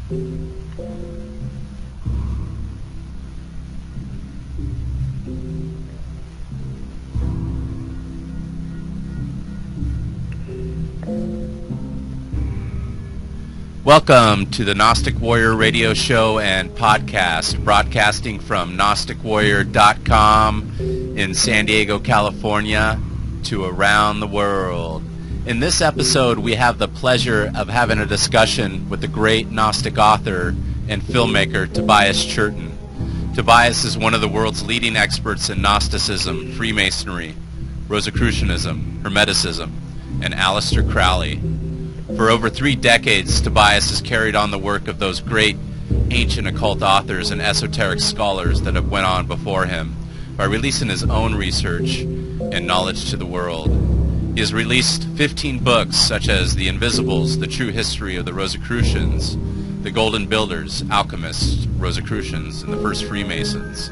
Welcome to the Gnostic Warrior radio show and podcast, broadcasting from GnosticWarrior.com in San Diego, California, to around the world. In this episode, we have the pleasure of having a discussion with the great Gnostic author and filmmaker Tobias Churton. Tobias is one of the world's leading experts in Gnosticism, Freemasonry, Rosicrucianism, Hermeticism, and Aleister Crowley. For over 3 decades, Tobias has carried on the work of those great ancient occult authors and esoteric scholars that have went on before him by releasing his own research and knowledge to the world. He has released 15 books such as The Invisibles, The True History of the Rosicrucians, The Golden Builders, Alchemists, Rosicrucians, and the First Freemasons,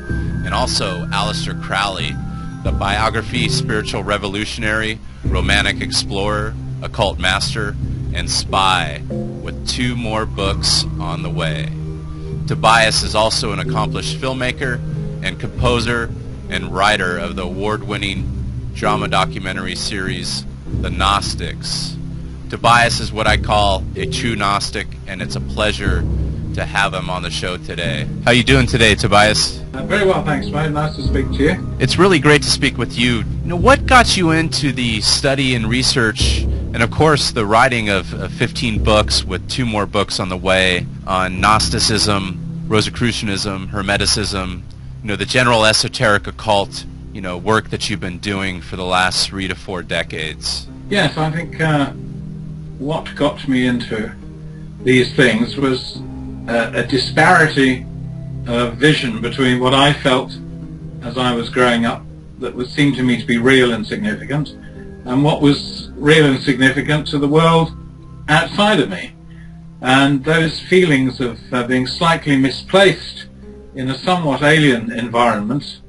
and also Aleister Crowley, the biography, spiritual revolutionary, romantic explorer, occult master, and spy, with 2 more books on the way. Tobias is also an accomplished filmmaker and composer and writer of the award-winning drama documentary series, The Gnostics. Tobias is what I call a true Gnostic, and it's a pleasure to have him on the show today. How you doing today, Tobias? Very well, thanks, mate. Nice to speak to you. It's really great to speak with you. What got you into the study and research and, of course, the writing of 15 books with 2 more books on the way on Gnosticism, Rosicrucianism, Hermeticism, the general esoteric occult, work that you've been doing for the last 3 to 4 decades? Yes, I think what got me into these things was a disparity of vision between what I felt as I was growing up that seemed to me to be real and significant, and what was real and significant to the world outside of me. And those feelings of being slightly misplaced in a somewhat alien environment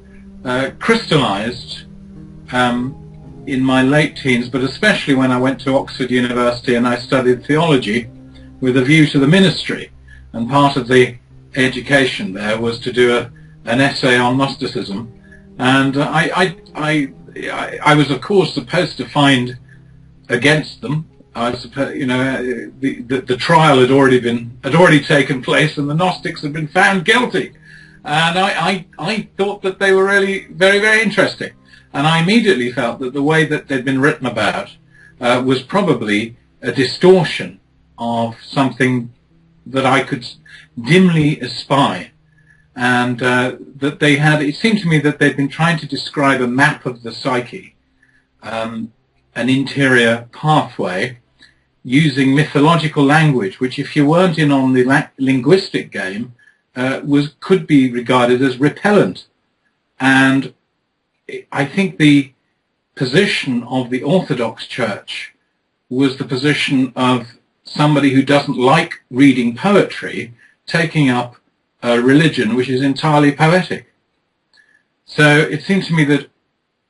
crystallized in my late teens, but especially when I went to Oxford University and I studied theology with a view to the ministry. And part of the education there was to do an essay on Gnosticism. And I was, of course, supposed to find against them. I suppose, the trial had already taken place, and the Gnostics had been found guilty. And I thought that they were really very, very interesting. And I immediately felt that the way that they'd been written about was probably a distortion of something that I could dimly espy. And that they had, it seemed to me that they'd been trying to describe a map of the psyche, an interior pathway, using mythological language, which, if you weren't in on the linguistic game, could be regarded as repellent. And I think the position of the Orthodox Church was the position of somebody who doesn't like reading poetry, taking up a religion which is entirely poetic. So it seems to me that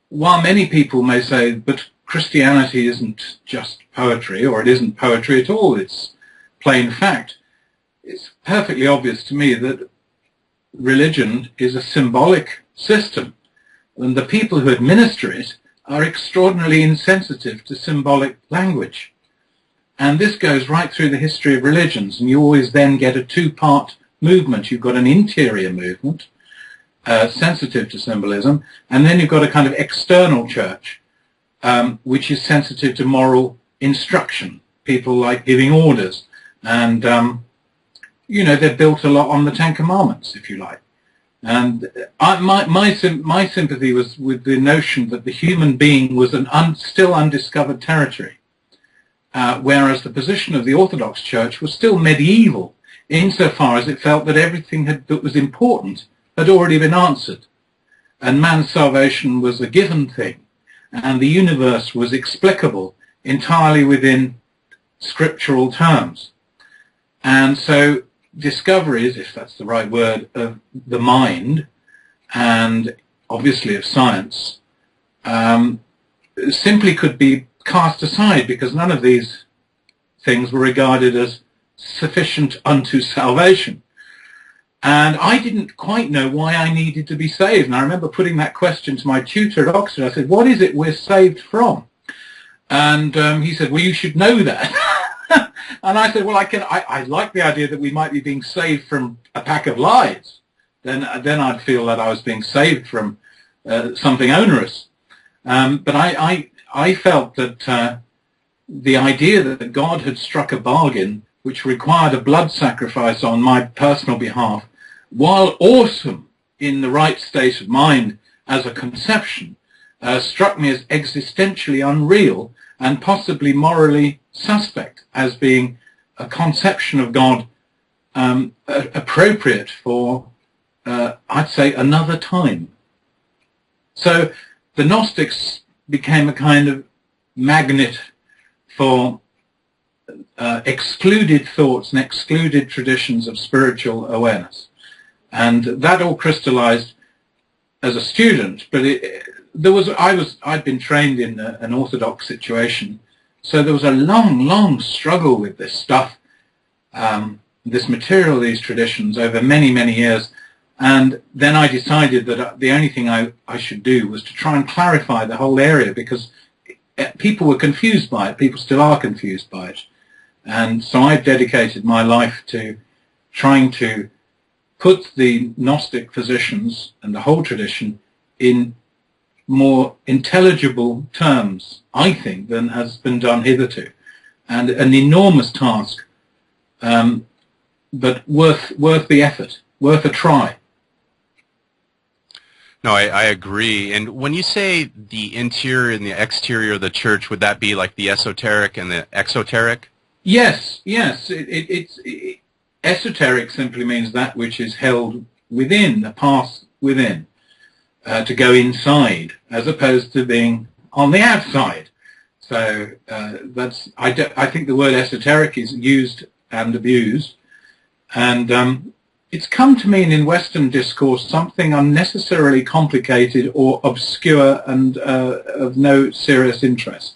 while many people may say, but Christianity isn't just poetry, or it isn't poetry at all, it's plain fact, it's perfectly obvious to me that religion is a symbolic system, and the people who administer it are extraordinarily insensitive to symbolic language. And this goes right through the history of religions, and you always then get a 2-part movement. You've got an interior movement, sensitive to symbolism, and then you've got a kind of external church, which is sensitive to moral instruction. People like giving orders, and they're built a lot on the 10 Commandments, if you like. And my sympathy was with the notion that the human being was an still undiscovered territory, whereas the position of the Orthodox Church was still medieval, insofar as it felt that everything that was important had already been answered, and man's salvation was a given thing, and the universe was explicable entirely within scriptural terms. And so discoveries, if that's the right word, of the mind, and obviously of science, simply could be cast aside, because none of these things were regarded as sufficient unto salvation. And I didn't quite know why I needed to be saved. And I remember putting that question to my tutor at Oxford. I said, what is it we're saved from? And he said, well, you should know that. And I said, well, I like the idea that we might be being saved from a pack of lies. Then I'd feel that I was being saved from something onerous. But I felt that the idea that God had struck a bargain which required a blood sacrifice on my personal behalf, while awesome in the right state of mind as a conception, struck me as existentially unreal and possibly morally suspect as being a conception of God appropriate for, I'd say, another time. So the Gnostics became a kind of magnet for excluded thoughts and excluded traditions of spiritual awareness. And that all crystallized as a student, but I'd been trained in an orthodox situation, so there was a long struggle with this stuff, this material, these traditions over many years. And then I decided that the only thing I should do was to try and clarify the whole area, because people were confused by it. People still are confused by it. And so I've dedicated my life to trying to put the Gnostic positions and the whole tradition in more intelligible terms, I think, than has been done hitherto. And an enormous task, but worth the effort, worth a try. No, I agree. And when you say the interior and the exterior of the church, would that be like the esoteric and the exoteric? Yes. Esoteric simply means that which is held within, the path within, to go inside, as opposed to being on the outside. So I think the word esoteric is used and abused, and it's come to mean in Western discourse something unnecessarily complicated or obscure and of no serious interest.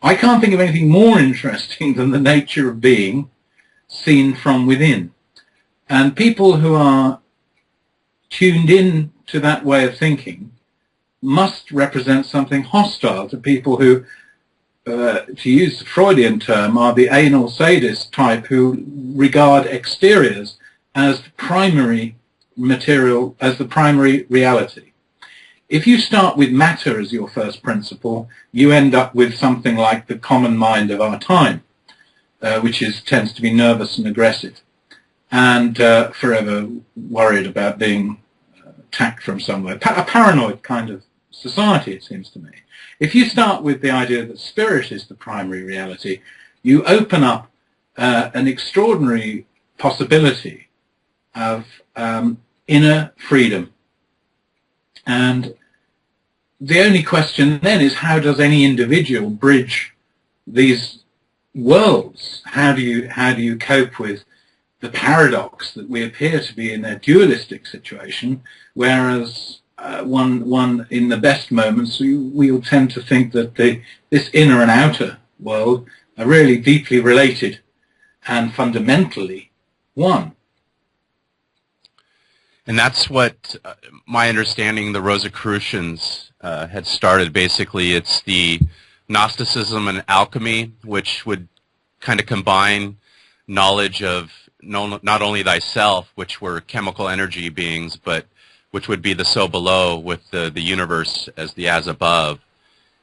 I can't think of anything more interesting than the nature of being seen from within. And people who are tuned in to that way of thinking must represent something hostile to people who, to use the Freudian term, are the anal sadist type who regard exteriors as the primary material, as the primary reality. If you start with matter as your first principle, you end up with something like the common mind of our time, which tends to be nervous and aggressive, and forever worried about being attacked from somewhere. A paranoid kind of society, it seems to me. If you start with the idea that spirit is the primary reality, you open up an extraordinary possibility of inner freedom. And the only question then is, how does any individual bridge these worlds? How do you cope with the paradox that we appear to be in a dualistic situation, whereas one in the best moments we'll tend to think that this inner and outer world are really deeply related and fundamentally one. And that's what my understanding the Rosicrucians had started. Basically, it's the Gnosticism and Alchemy, which would kind of combine knowledge of not only thyself, which were chemical energy beings, but which would be the so below, with the universe as the as above.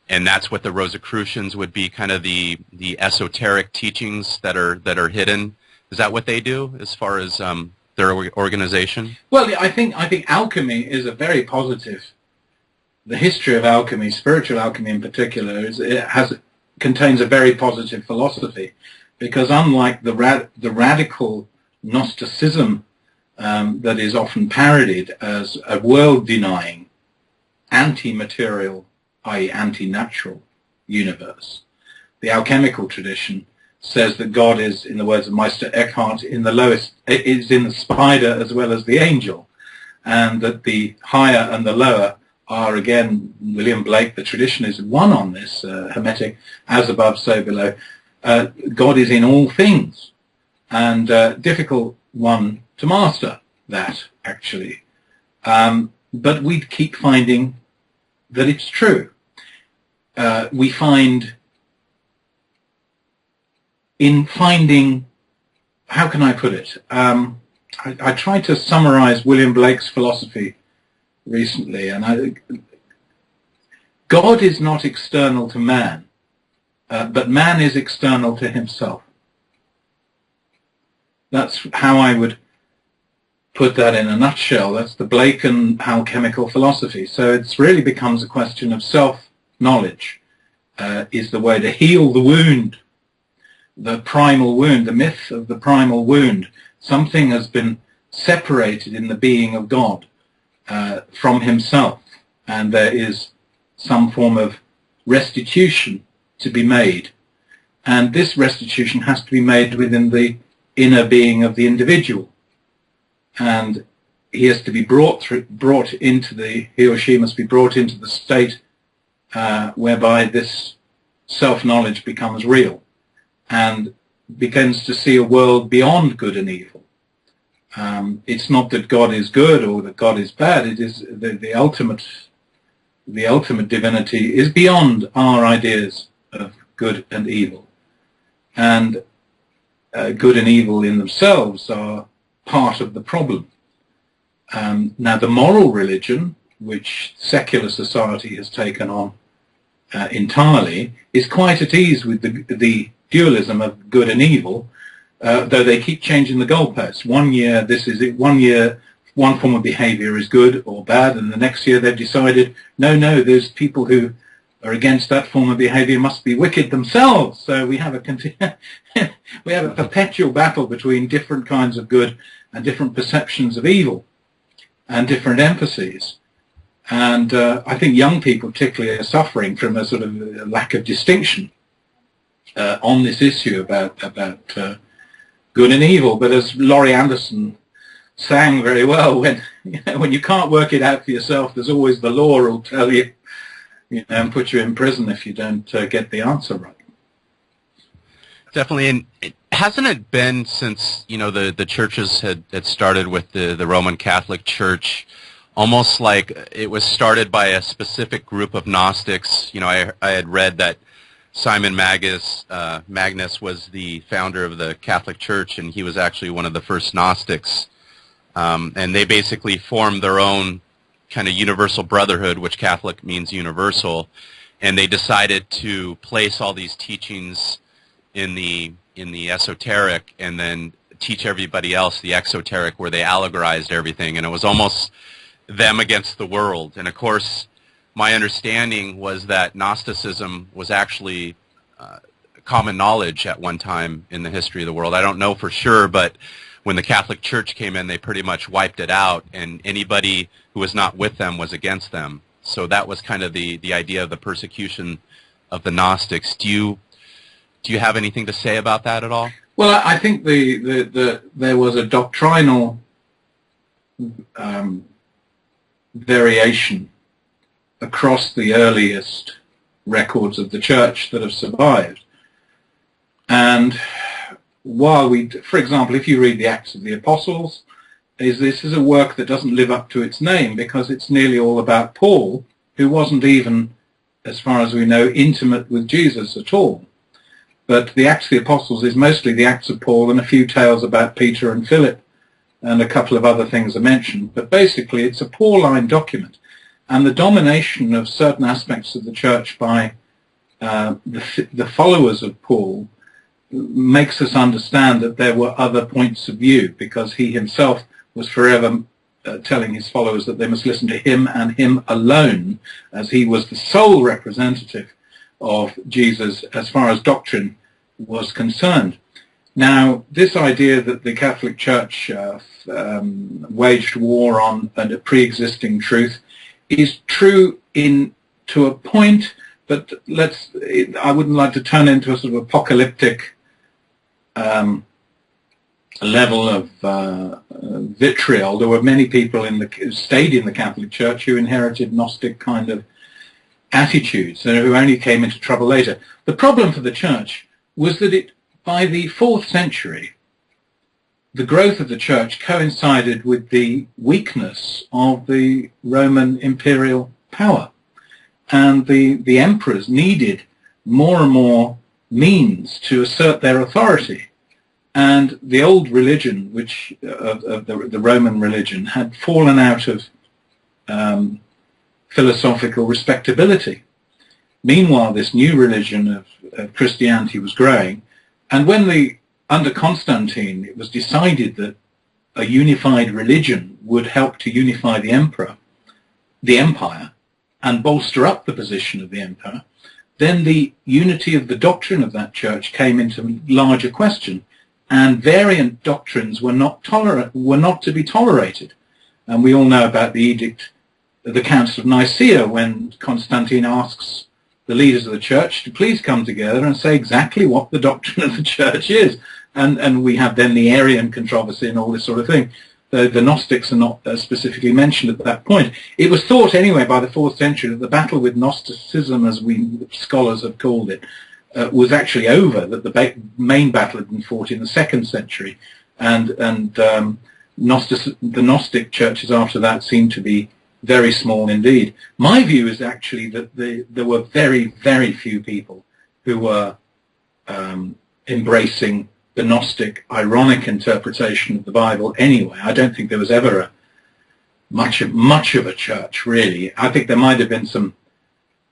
And that's what the Rosicrucians would be, kind of the esoteric teachings that are hidden. Is that what they do as far as their organization? Well, I think alchemy is a very positive. The history of alchemy, spiritual alchemy in particular, contains a very positive philosophy, because unlike the radical Gnosticism that is often parodied as a world-denying, anti-material, i.e. anti-natural universe, the alchemical tradition says that God is, in the words of Meister Eckhart, is in the spider as well as the angel, and that the higher and the lower are, again, William Blake, the tradition is one on this, Hermetic, as above, so below. God is in all things. and a difficult one to master, that, actually. But we keep finding that it's true. We find in finding, how can I put it? I tried to summarize William Blake's philosophy recently, and God is not external to man, but man is external to himself. That's how I would put that in a nutshell. That's the Blakean alchemical philosophy. So it really becomes a question of self-knowledge is the way to heal the wound, the primal wound, the myth of the primal wound. Something has been separated in the being of God from himself, and there is some form of restitution to be made. And this restitution has to be made within the inner being of the individual. And he has to be he or she must be brought into the state whereby this self-knowledge becomes real and begins to see a world beyond good and evil. It's not that God is good or that God is bad. It is the ultimate divinity is beyond our ideas of good and evil. And good and evil in themselves are part of the problem. Now, the moral religion, which secular society has taken on entirely, is quite at ease with the dualism of good and evil, though they keep changing the goalposts. 1 year, this is it. 1 year, one form of behavior is good or bad, and the next year they've decided, no, there's people who are against that form of behavior must be wicked themselves. So we have a perpetual battle between different kinds of good and different perceptions of evil and different emphases. And I think young people particularly are suffering from a sort of lack of distinction on this issue about good and evil. But as Laurie Anderson sang very well, when you can't work it out for yourself, there's always the law will tell you, and put you in prison if you don't get the answer right. Definitely, and hasn't it been since the churches had started with the Roman Catholic Church, almost like it was started by a specific group of Gnostics? I had read that Simon Magus was the founder of the Catholic Church, and he was actually one of the first Gnostics, and they basically formed their own kind of universal brotherhood, which Catholic means universal, and they decided to place all these teachings in the esoteric and then teach everybody else the exoteric, where they allegorized everything, and it was almost them against the world. And of course, my understanding was that Gnosticism was actually common knowledge at one time in the history of the world. I don't know for sure, but when the Catholic Church came in, they pretty much wiped it out, and anybody who was not with them was against them. So that was kind of the idea of the persecution of the Gnostics. Do you have anything to say about that at all? Well, I think there was a doctrinal variation across the earliest records of the Church that have survived. And while for example, if you read the Acts of the Apostles, this is a work that doesn't live up to its name, because it's nearly all about Paul, who wasn't even, as far as we know, intimate with Jesus at all. But the Acts of the Apostles is mostly the Acts of Paul and a few tales about Peter and Philip, and a couple of other things are mentioned. But basically it's a Pauline document, and the domination of certain aspects of the Church by the followers of Paul makes us understand that there were other points of view, because he himself was forever telling his followers that they must listen to him and him alone, as he was the sole representative of Jesus as far as doctrine was concerned. Now, this idea that the Catholic Church waged war on a pre-existing truth is true to a point, but I wouldn't like to turn into a sort of apocalyptic level of vitriol. There were many people who stayed in the Catholic Church who inherited Gnostic kind of attitudes, and who only came into trouble later. The problem for the Church was that by the 4th century, the growth of the church coincided with the weakness of the Roman imperial power. And the emperors needed more and more means to assert their authority. And the old religion, which of the Roman religion, had fallen out of philosophical respectability. Meanwhile, this new religion of Christianity was growing. And when under Constantine, it was decided that a unified religion would help to unify the empire, and bolster up the position of the emperor, then the unity of the doctrine of that church came into larger question, and variant doctrines were not to be tolerated. And we all know about the edict of the Council of Nicaea, when Constantine asks the leaders of the church to please come together and say exactly what the doctrine of the church is. And we have then the Arian controversy and all this sort of thing. The Gnostics are not specifically mentioned at that point. It was thought anyway by the 4th century that the battle with Gnosticism, as we scholars have called it, was actually over, that the main battle had been fought in the 2nd century. And the Gnostic churches after that seemed to be very small indeed. My view is actually that there were very, very few people who were embracing the Gnostic ironic interpretation of the Bible anyway. I don't think there was ever much of a church, really. I think there might have been some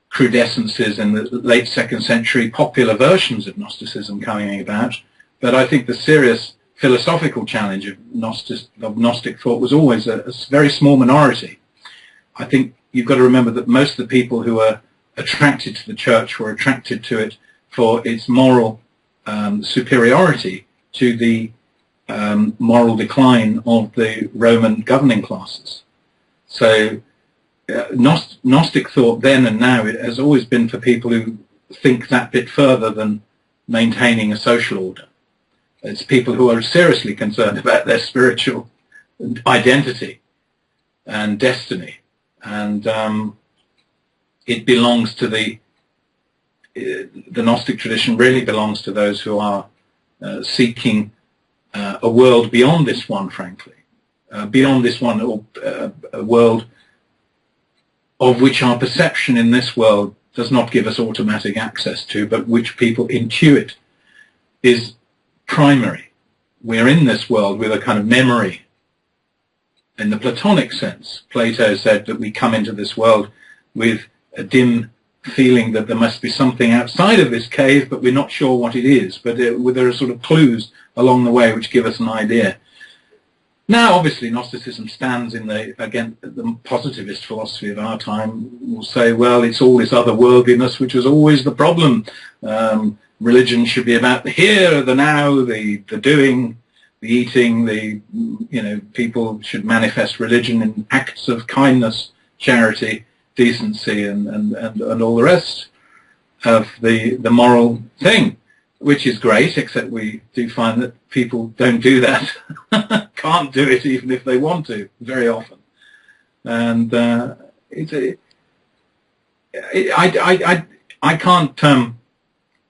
crudescences in the late 2nd century, popular versions of Gnosticism coming about, but I think the serious philosophical challenge of Gnostic thought was always a very small minority. I think you've got to remember that most of the people who were attracted to the church were attracted to it for its moral superiority to the moral decline of the Roman governing classes. So Gnostic thought then and now it has always been for people who think that bit further than maintaining a social order. It's people who are seriously concerned about their spiritual identity and destiny. And it belongs to the Gnostic tradition really belongs to those who are seeking a world beyond this one, frankly. Beyond this one, or a world of which our perception in this world does not give us automatic access to, but which people intuit is primary. We're in this world with a kind of memory. In the Platonic sense, Plato said that we come into this world with a dim feeling that there must be something outside of this cave, but we're not sure what it is. But there are sort of clues along the way which give us an idea. Now, obviously, Gnosticism stands in the positivist philosophy of our time will say, well, it's all this otherworldliness which was always the problem. Religion should be about the here, the now, the doing, the eating, people should manifest religion in acts of kindness, charity, decency, and all the rest of the moral thing, which is great, except we do find that people don't do that, can't do it even if they want to, very often. And I can't,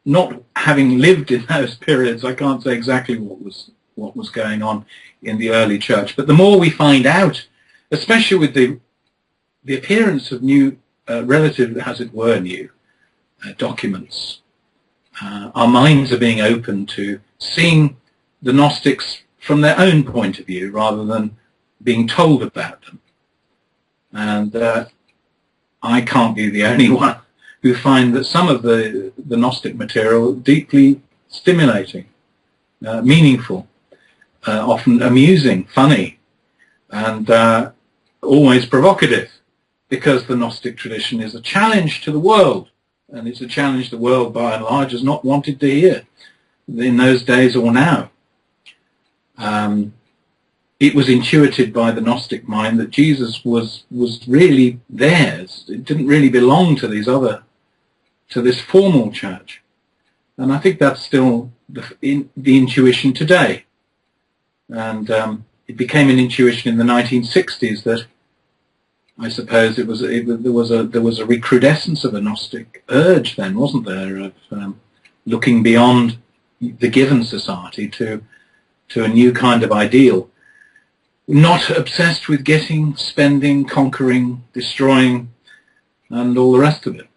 not having lived in those periods, I can't say exactly what was going on in the early church. But the more we find out, especially with the appearance of new, relative, as it were, new documents, our minds are being opened to seeing the Gnostics from their own point of view rather than being told about them. And I can't be the only one who find that some of the Gnostic material deeply stimulating, meaningful, often amusing, funny, and always provocative, because the Gnostic tradition is a challenge to the world, and it's a challenge the world, by and large, has not wanted to hear in those days or now. It was intuited by the Gnostic mind that Jesus was really theirs. It didn't really belong to this formal church. And I think that's still the intuition today. And it became an intuition in the 1960s that I suppose there was a recrudescence of a Gnostic urge then, wasn't there, of looking beyond the given society to to a new kind of ideal. Not obsessed with getting, spending, conquering, destroying, and all the rest of it.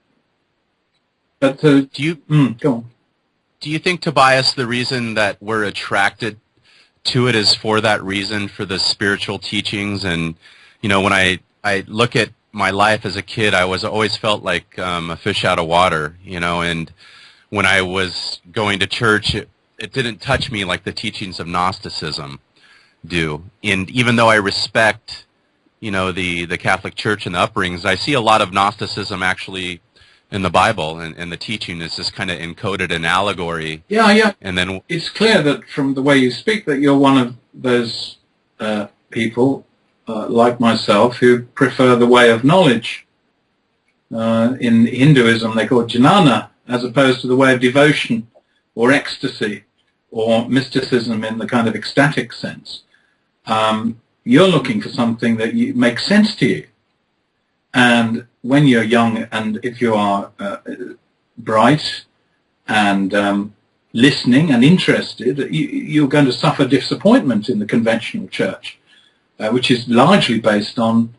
But go on. Do you think, Tobias, the reason that we're attracted to it is for that reason, for the spiritual teachings? And, you know, when I look at my life as a kid, I always felt like a fish out of water, you know, and when I was going to church, it didn't touch me like the teachings of Gnosticism do. And even though I respect, you know, the Catholic Church and the upbringings, I see a lot of Gnosticism actually in the Bible, and the teaching is just kind of encoded in allegory. Yeah. And then it's clear that from the way you speak that you're one of those people, like myself, who prefer the way of knowledge. In Hinduism, they call it jnana, as opposed to the way of devotion or ecstasy or mysticism in the kind of ecstatic sense. You're looking for something that makes sense to you. And when you're young, and if you are bright and listening and interested, you're going to suffer disappointment in the conventional church, which is largely based on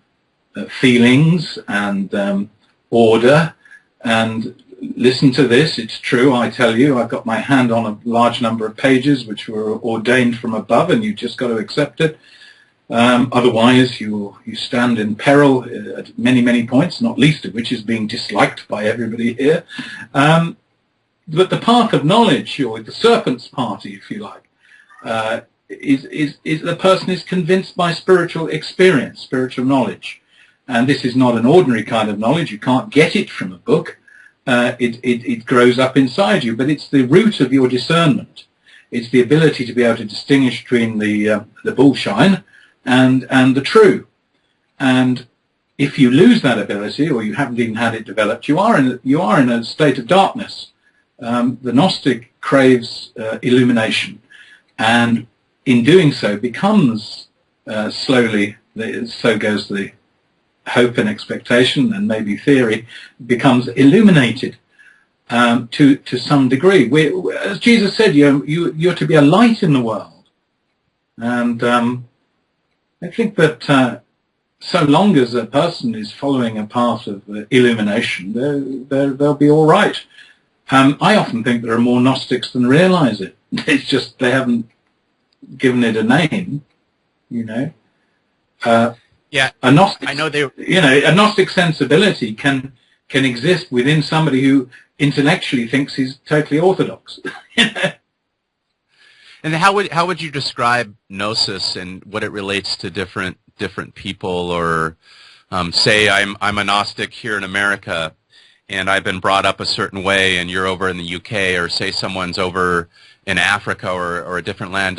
feelings and order. And listen to this, it's true, I tell you, I've got my hand on a large number of pages which were ordained from above, and you've just got to accept it. Otherwise, you stand in peril at many, many points, not least of which is being disliked by everybody here. But the path of knowledge, or the serpent's party, if you like, is the person is convinced by spiritual experience, spiritual knowledge. And this is not an ordinary kind of knowledge. You can't get it from a book. It grows up inside you, but it's the root of your discernment. It's the ability to be able to distinguish between the bullshine and the true. And if you lose that ability, or you haven't even had it developed, you are in a state of darkness. The Gnostic craves illumination, and in doing so becomes slowly, so goes the hope and expectation, and maybe theory, becomes illuminated to some degree. As Jesus said, you're to be a light in the world. And I think that so long as a person is following a path of illumination, they'll be all right. I often think there are more Gnostics than realize it. It's just they haven't given it a name, you know. Yeah, a Gnostic, I know they. You know, a Gnostic sensibility can exist within somebody who intellectually thinks he's totally orthodox. You know? And how would you describe Gnosis and what it relates to different people? Or say I'm a Gnostic here in America, and I've been brought up a certain way, and you're over in the UK, or say someone's over in Africa or a different land.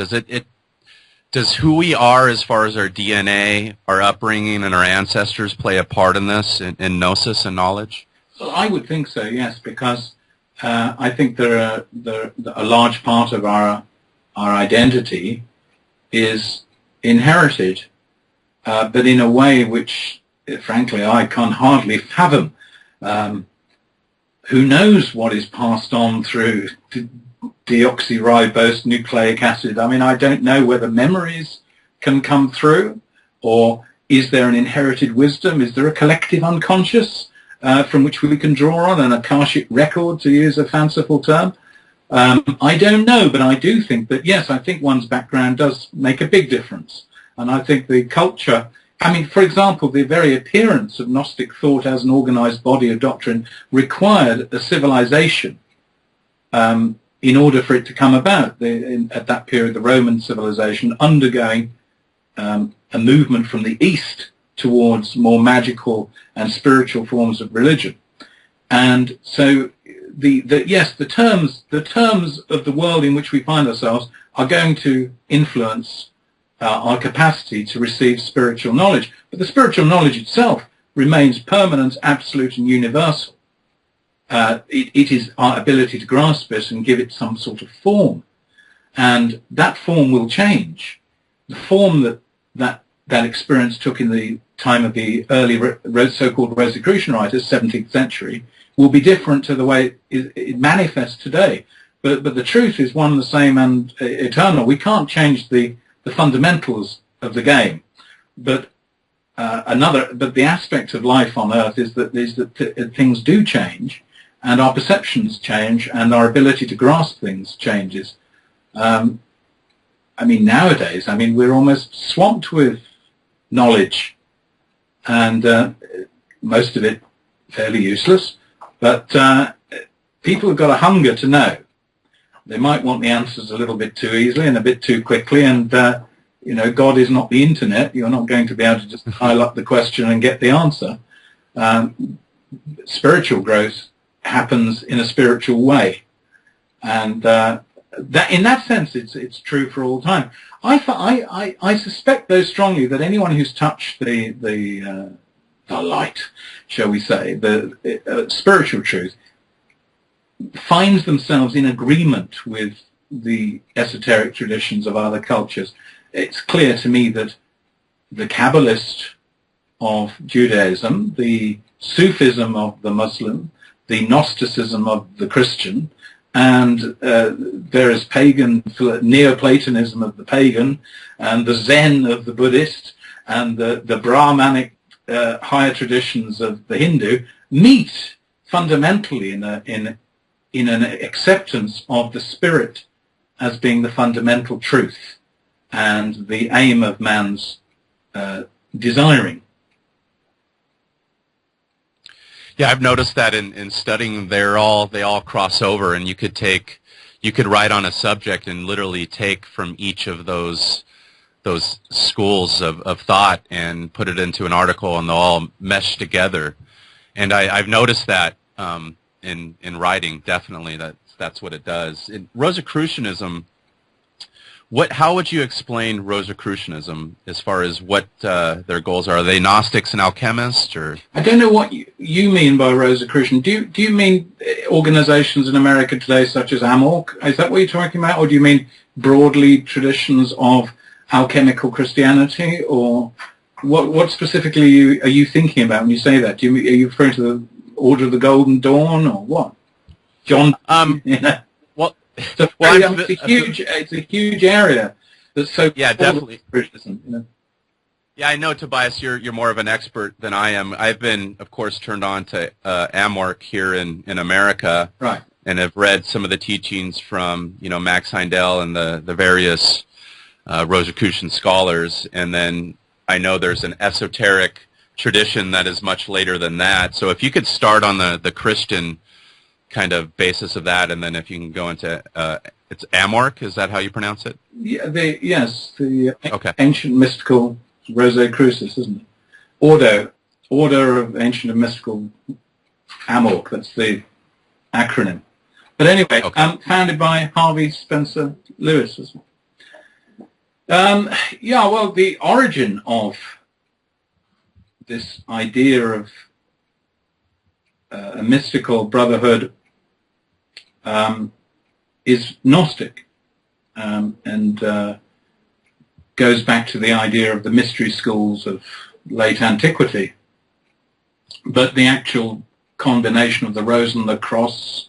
Does who we are as far as our DNA, our upbringing, and our ancestors play a part in this, in Gnosis and knowledge? Well, I would think so, yes, because I think a large part of our identity is inherited, but in a way which, frankly, I can hardly fathom. Who knows what is passed on through deoxyribose nucleic acid? I mean, I don't know whether memories can come through, or is there an inherited wisdom? Is there a collective unconscious from which we can draw on, an Akashic record, to use a fanciful term? I don't know, but I do think that, yes, I think one's background does make a big difference. And I think the culture, I mean, for example, the very appearance of Gnostic thought as an organized body of doctrine required a civilization in order for it to come about. At that period, the Roman civilization undergoing a movement from the East towards more magical and spiritual forms of religion. And so the terms of the world in which we find ourselves are going to influence our capacity to receive spiritual knowledge. But the spiritual knowledge itself remains permanent, absolute, and universal. It is our ability to grasp it and give it some sort of form. And that form will change. The form that experience took in the time of the early so-called Rosicrucian writers, 17th century, will be different to the way it manifests today. but the truth is one and the same and eternal. We can't change the fundamentals of the game, but but the aspect of life on Earth is that things do change, and our perceptions change, and our ability to grasp things changes. I mean, nowadays, we're almost swamped with knowledge, and most of it fairly useless, but people have got a hunger to know. They might want the answers a little bit too easily and a bit too quickly, and God is not the internet. You're not going to be able to just dial up the question and get the answer. Spiritual growth happens in a spiritual way, and that, in that sense, it's true for all time. I suspect, though, strongly that anyone who's touched the light, shall we say, the spiritual truth, finds themselves in agreement with the esoteric traditions of other cultures. It's clear to me that the Kabbalist of Judaism, the Sufism of the Muslim, the Gnosticism of the Christian, and there is pagan Neoplatonism of the pagan, and the Zen of the Buddhist, and the Brahmanic higher traditions of the Hindu meet fundamentally in an acceptance of the spirit as being the fundamental truth and the aim of man's desiring. Yeah, I've noticed that in studying, they all cross over, and you could write on a subject and literally take from each of those schools of thought and put it into an article, and they'll all mesh together. And I've noticed that in writing, definitely that's what it does. In Rosicrucianism, how would you explain Rosicrucianism as far as what their goals are? Are they Gnostics and alchemists, or? I don't know what you mean by Rosicrucian. Do you mean organizations in America today such as Amorc? Is that what you're talking about, or do you mean broadly traditions of alchemical Christianity, or what specifically are you thinking about when you say that? Are you referring to the Order of the Golden Dawn, or what? John? Well, it's a huge area. That's so definitely. Christianism, Yeah, I know, Tobias, you're more of an expert than I am. I've been, of course, turned on to Amorc here in America, right? And have read some of the teachings from Max Heindel and the various Rosicrucian scholars, and then I know there's an esoteric tradition that is much later than that. So if you could start on the Christian kind of basis of that, and then if you can go into it's Amorc, is that how you pronounce it? Yeah, the okay. Ancient mystical Rosicrucis, isn't it? Order of Ancient and Mystical Amorc. That's the acronym. But anyway, okay. Founded by Harvey Spencer Lewis, isn't it? Well, the origin of this idea of a mystical brotherhood is Gnostic, and goes back to the idea of the mystery schools of late antiquity. But the actual combination of the rose and the cross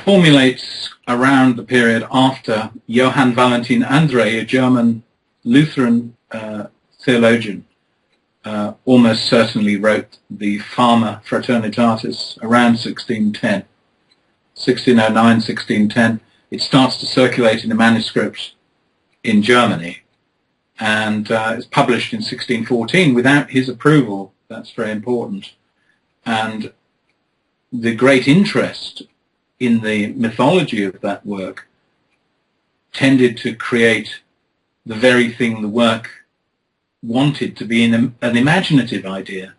formulates around the period after Johann Valentin André, a German Lutheran theologian, almost certainly wrote the Fama Fraternitatis around 1610. 1609, 1610. It starts to circulate in a manuscript in Germany, and it's published in 1614 without his approval. That's very important. And the great interest in the mythology of that work tended to create the very thing the work wanted to be an imaginative idea.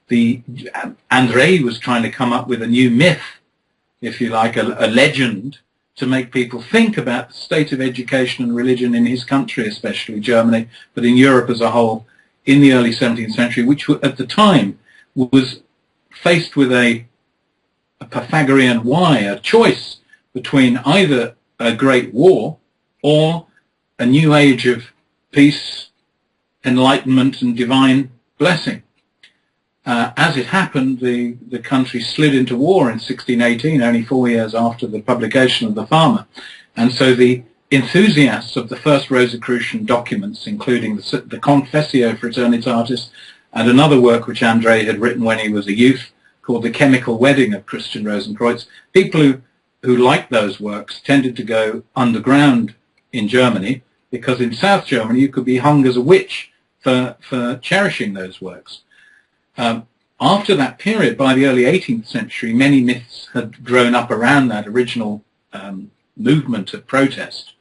André was trying to come up with a new myth, if you like, a legend, to make people think about the state of education and religion in his country, especially Germany, but in Europe as a whole, in the early 17th century, which at the time was faced with a Pythagorean why, a choice between either a great war or a new age of peace, enlightenment, and divine blessing. As it happened, the country slid into war in 1618, only 4 years after the publication of the Farmer. And so the enthusiasts of the first Rosicrucian documents, including the Confessio Fraternitatis and another work which André had written when he was a youth called The Chemical Wedding of Christian Rosenkreuz, people who liked those works tended to go underground in Germany, because in South Germany you could be hung as a witch for cherishing those works. After that period, by the early 18th century, many myths had grown up around that original movement of protest.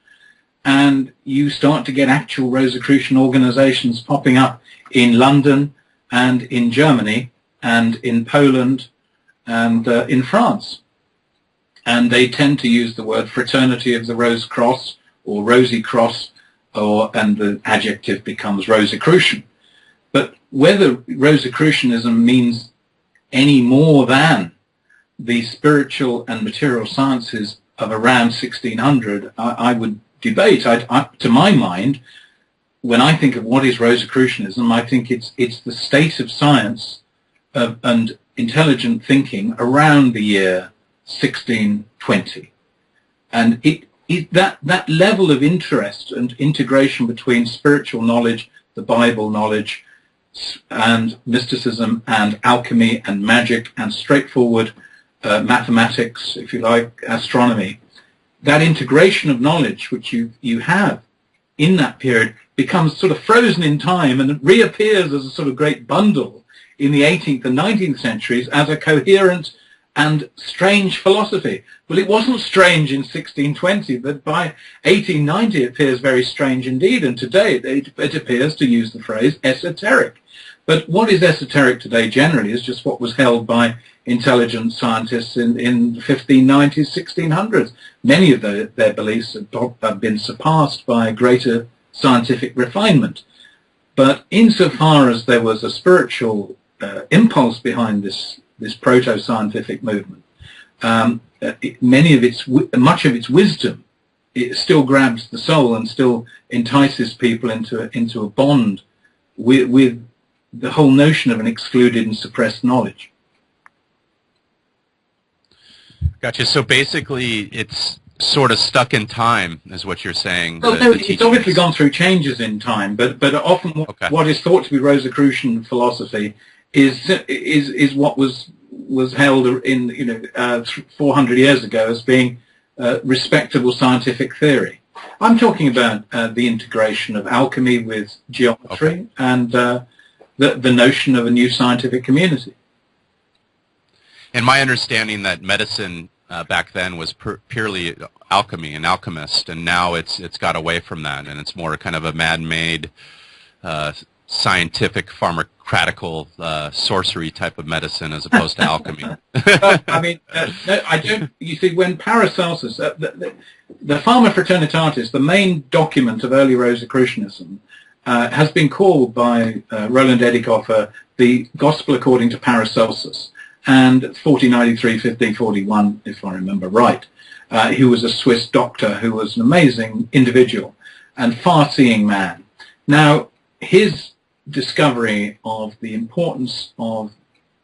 And you start to get actual Rosicrucian organizations popping up in London and in Germany and in Poland and in France. And they tend to use the word Fraternity of the Rose Cross or Rosy Cross, and the adjective becomes Rosicrucian. But whether Rosicrucianism means any more than the spiritual and material sciences of around 1600, I would debate. To my mind, when I think of what is Rosicrucianism, I think it's the state of science and intelligent thinking around the year 1620. And that level of interest and integration between spiritual knowledge, the Bible knowledge, and mysticism and alchemy and magic and straightforward mathematics, if you like, astronomy, that integration of knowledge which you have in that period becomes sort of frozen in time and reappears as a sort of great bundle in the 18th and 19th centuries as a coherent and strange philosophy. Well, it wasn't strange in 1620, but by 1890 it appears very strange indeed, and today it appears, to use the phrase, esoteric. But what is esoteric today generally is just what was held by intelligent scientists in the 1590s, 1600s. Many of their beliefs have been surpassed by greater scientific refinement. But insofar as there was a spiritual impulse behind this proto-scientific movement, much of its wisdom, it still grabs the soul and still entices people into a bond with the whole notion of an excluded and suppressed knowledge. Gotcha. So basically, it's sort of stuck in time, is what you're saying. Well, no, it's obviously gone through changes in time, but often what is thought to be Rosicrucian philosophy is what was held in 400 years ago as being respectable scientific theory. I'm talking about the integration of alchemy with geometry and the notion of a new scientific community. And my understanding that medicine back then was purely alchemy, an alchemist, and now it's got away from that, and it's more kind of a man-made scientific pharmacratical sorcery type of medicine as opposed to alchemy. I mean, no, I don't. You see, when Paracelsus, the Farmer Fraternitatis, the main document of early Rosicrucianism, has been called by Roland Edikoffer the Gospel according to Paracelsus, and 1493, 1541, if I remember right. He was a Swiss doctor who was an amazing individual and far-seeing man. Now, his discovery of the importance of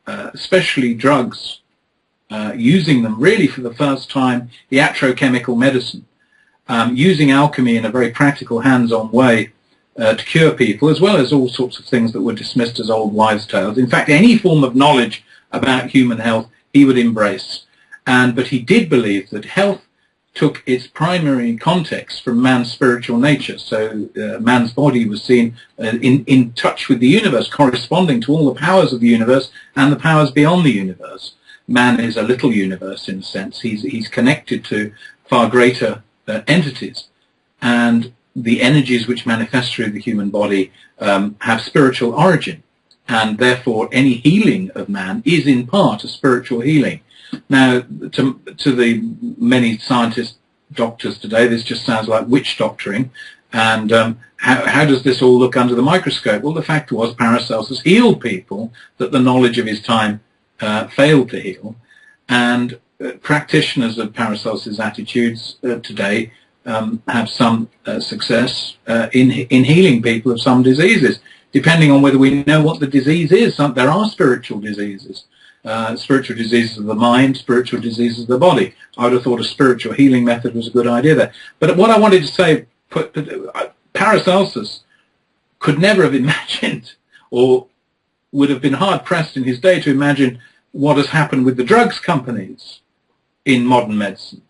especially drugs, using them really for the first time, iatrochemical medicine, using alchemy in a very practical, hands-on way to cure people, as well as all sorts of things that were dismissed as old wives' tales. In fact, any form of knowledge about human health he would embrace. But he did believe that health took its primary context from man's spiritual nature. So man's body was seen in touch with the universe, corresponding to all the powers of the universe and the powers beyond the universe. Man is a little universe in a sense. He's connected to far greater entities. And the energies which manifest through the human body have spiritual origin. And therefore any healing of man is in part a spiritual healing. Now, to the many scientists, doctors today, this just sounds like witch doctoring. And how does this all look under the microscope? Well, the fact was Paracelsus healed people that the knowledge of his time failed to heal. And practitioners of Paracelsus' attitudes today have some success in healing people of some diseases. depending on whether we know what the disease is. There are spiritual diseases. Spiritual diseases of the mind, spiritual diseases of the body. I would have thought a spiritual healing method was a good idea there. But what I wanted to say, Paracelsus could never have imagined, or would have been hard-pressed in his day to imagine what has happened with the drugs companies in modern medicine,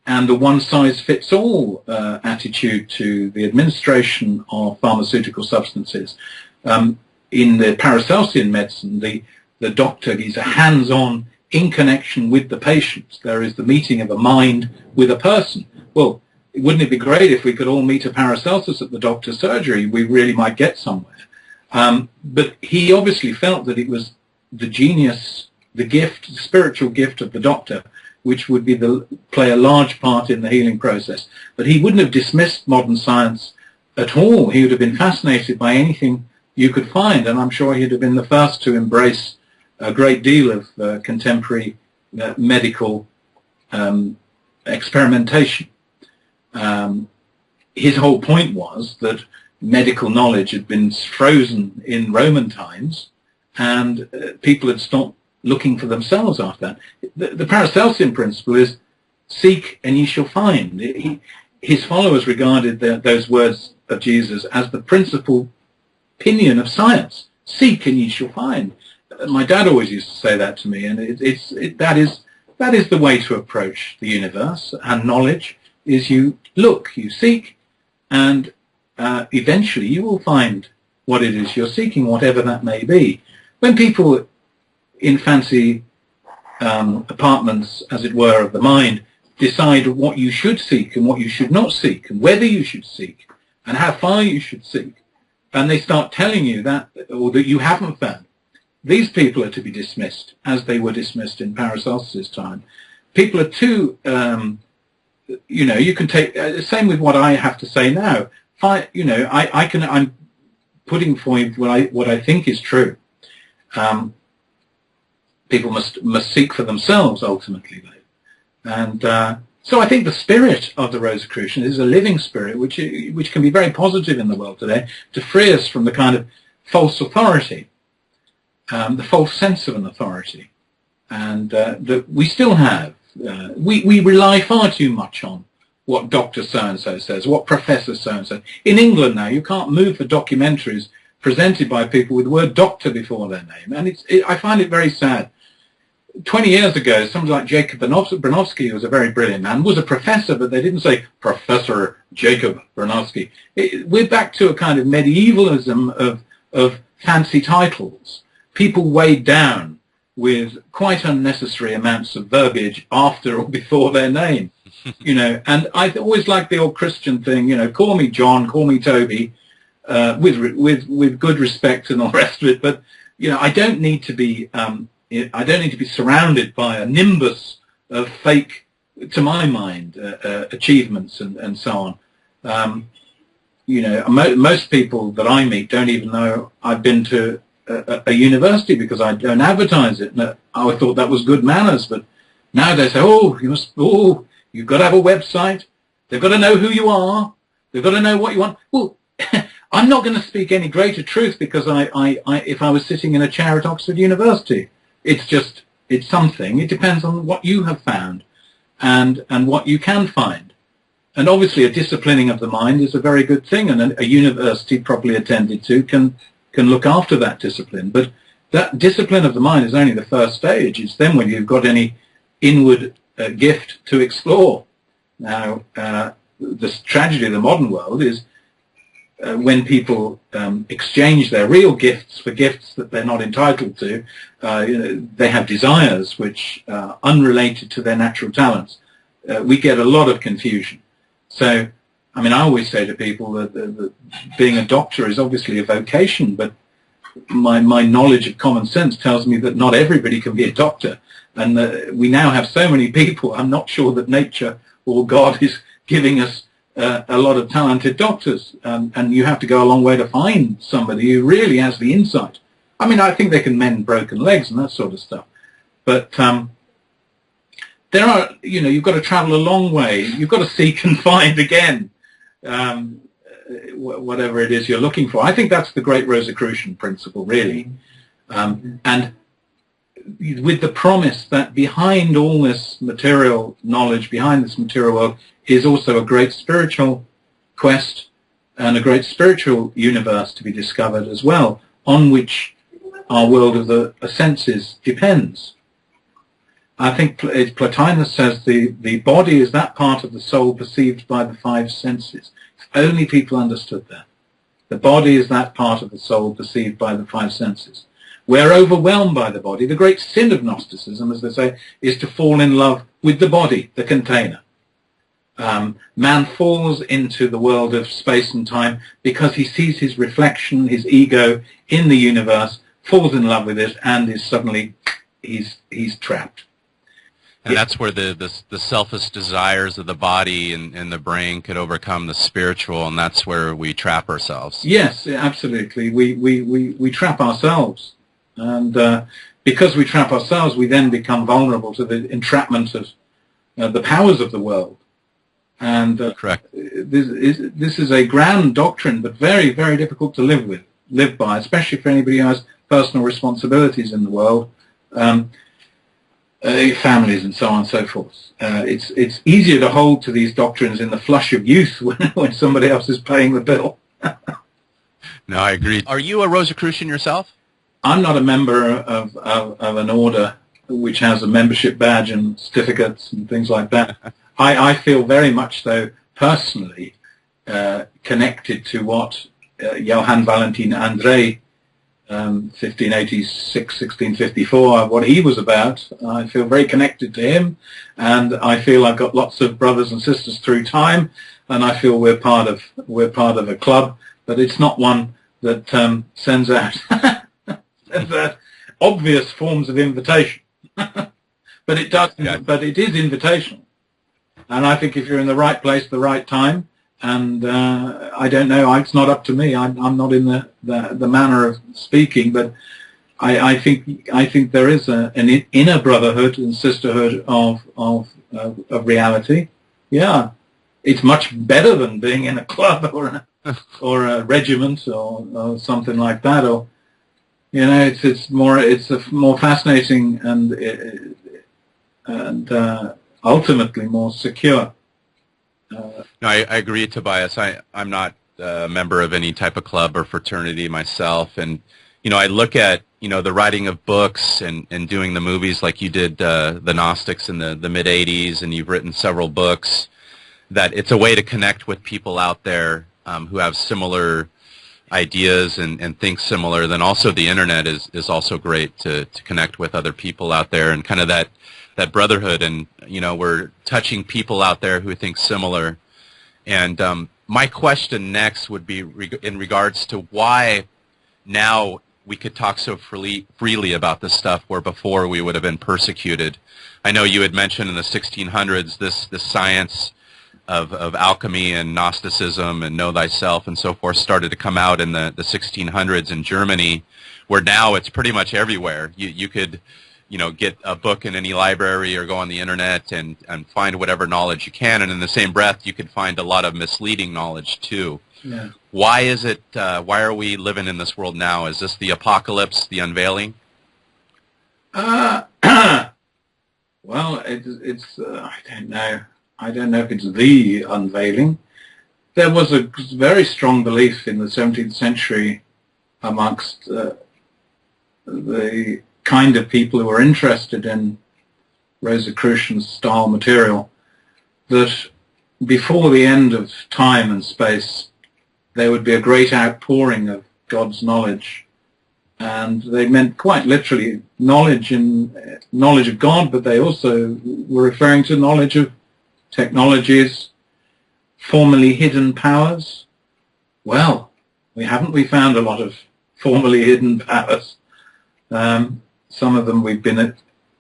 and the one-size-fits-all attitude to the administration of pharmaceutical substances. In the Paracelsian medicine, the doctor is a hands-on in connection with the patient. There is the meeting of a mind with a person. Well, wouldn't it be great if we could all meet a Paracelsus at the doctor's surgery? We really might get somewhere. But he obviously felt that it was the genius, the gift, the spiritual gift of the doctor, which would be play a large part in the healing process. But he wouldn't have dismissed modern science at all. He would have been fascinated by anything you could find, and I'm sure he'd have been the first to embrace a great deal of contemporary medical experimentation. His whole point was that medical knowledge had been frozen in Roman times, and people had stopped looking for themselves after that. The Paracelsian principle is, seek and ye shall find. His followers regarded those words of Jesus as the principal opinion of science. Seek and ye shall find. My dad always used to say that to me, and that is the way to approach the universe and knowledge. Is you look, you seek, and eventually you will find what it is you're seeking, whatever that may be. When people in fancy apartments, as it were, of the mind, decide what you should seek and what you should not seek, and whether you should seek, and how far you should seek, and they start telling you that, or that you haven't found, these people are to be dismissed, as they were dismissed in Paracelsus' time. People are too, you can take, same with what I have to say now. I'm putting forward what I think is true. People must seek for themselves, ultimately, though. And so I think the spirit of the Rosicrucian is a living spirit, which can be very positive in the world today, to free us from the kind of false authority, the false sense of an authority, and that we still have. We rely far too much on what Dr. So-and-so says, what Professor so-and-so. In England now, you can't move for documentaries presented by people with the word doctor before their name, and I find it very sad. 20 years ago, somebody like Jacob Bronowski, who was a very brilliant man, was a professor, but they didn't say Professor Jacob Bronowski. We're back to a kind of medievalism of fancy titles. People weighed down with quite unnecessary amounts of verbiage after or before their name, And I always like the old Christian thing, call me John, call me Toby, with good respect and all the rest of it. But I don't need to be surrounded by a nimbus of fake, to my mind, achievements and so on. Most people that I meet don't even know I've been to a university, because I don't advertise it. And I thought that was good manners, but now they say, you've got to have a website. They've got to know who you are. They've got to know what you want. Well, I'm not going to speak any greater truth because if I was sitting in a chair at Oxford University. It's something. It depends on what you have found and what you can find. And obviously a disciplining of the mind is a very good thing, and a university properly attended to can look after that discipline. But that discipline of the mind is only the first stage. It's then when you've got any inward gift to explore. Now, the tragedy of the modern world is when people exchange their real gifts for gifts that they're not entitled to. They have desires which are unrelated to their natural talents. We get a lot of confusion. So, I always say to people that being a doctor is obviously a vocation, but my knowledge of common sense tells me that not everybody can be a doctor. And we now have so many people, I'm not sure that nature or God is giving us a lot of talented doctors. And you have to go a long way to find somebody who really has the insight. I think they can mend broken legs and that sort of stuff. But there are, you've got to travel a long way. You've got to seek and find again. whatever it is you're looking for. I think that's the great Rosicrucian principle, really. And with the promise that behind all this material knowledge, behind this material world, is also a great spiritual quest and a great spiritual universe to be discovered as well, on which our world of the senses depends. I think Plotinus says the body is that part of the soul perceived by the five senses. If only people understood that. The body is that part of the soul perceived by the five senses. We're overwhelmed by the body. The great sin of Gnosticism, as they say, is to fall in love with the body, the container. Man falls into the world of space and time because he sees his reflection, his ego in the universe, falls in love with it, and is suddenly he's trapped. And that's where the selfish desires of the body and the brain could overcome the spiritual, and that's where we trap ourselves. Yes, absolutely. We trap ourselves. And because we trap ourselves, we then become vulnerable to the entrapment of the powers of the world. And Correct. This is a grand doctrine, but very, very difficult to live by, especially for anybody who has personal responsibilities in the world, families and so on and so forth. It's easier to hold to these doctrines in the flush of youth when somebody else is paying the bill. No, I agree. Are you a Rosicrucian yourself? I'm not a member of an order which has a membership badge and certificates and things like that. I feel very much, though, personally connected to what Johann Valentin André, 1586, 1654, what he was about. I feel very connected to him, and I feel I've got lots of brothers and sisters through time, and I feel we're part of a club, but it's not one that sends out obvious forms of invitation. But it does. Yeah. But it is invitational, and I think if you're in the right place, at the right time, and I don't know, it's not up to me. I'm not in the manner of speaking, but I think there is an inner brotherhood and sisterhood of reality. Yeah, it's much better than being in a club or a regiment or something like that. Or it's more fascinating and ultimately more secure. No, I agree, Tobias. I'm not a member of any type of club or fraternity myself, and I look at the writing of books and doing the movies like you did, the Gnostics in the mid '80s, and you've written several books. That it's a way to connect with people out there who have similar ideas and think similar. Then also the internet is also great to connect with other people out there, and kind of that brotherhood, and we're touching people out there who think similar. And my question next would be in regards to why now we could talk so freely about this stuff, where before we would have been persecuted. I know you had mentioned in the 1600s this science of alchemy and Gnosticism and know thyself and so forth started to come out in the 1600s in Germany, where now it's pretty much everywhere. You could get a book in any library or go on the internet and find whatever knowledge you can, and in the same breath you could find a lot of misleading knowledge too. Yeah. Why is it? Why are we living in this world now? Is this the apocalypse, the unveiling? Well, it's I don't know. I don't know if it's the unveiling. There was a very strong belief in the 17th century amongst the kind of people who were interested in Rosicrucian style material that before the end of time and space there would be a great outpouring of God's knowledge, and they meant quite literally knowledge of God, but they also were referring to knowledge of technologies, formerly hidden powers. Well, we found a lot of formerly hidden powers. Some of them we've been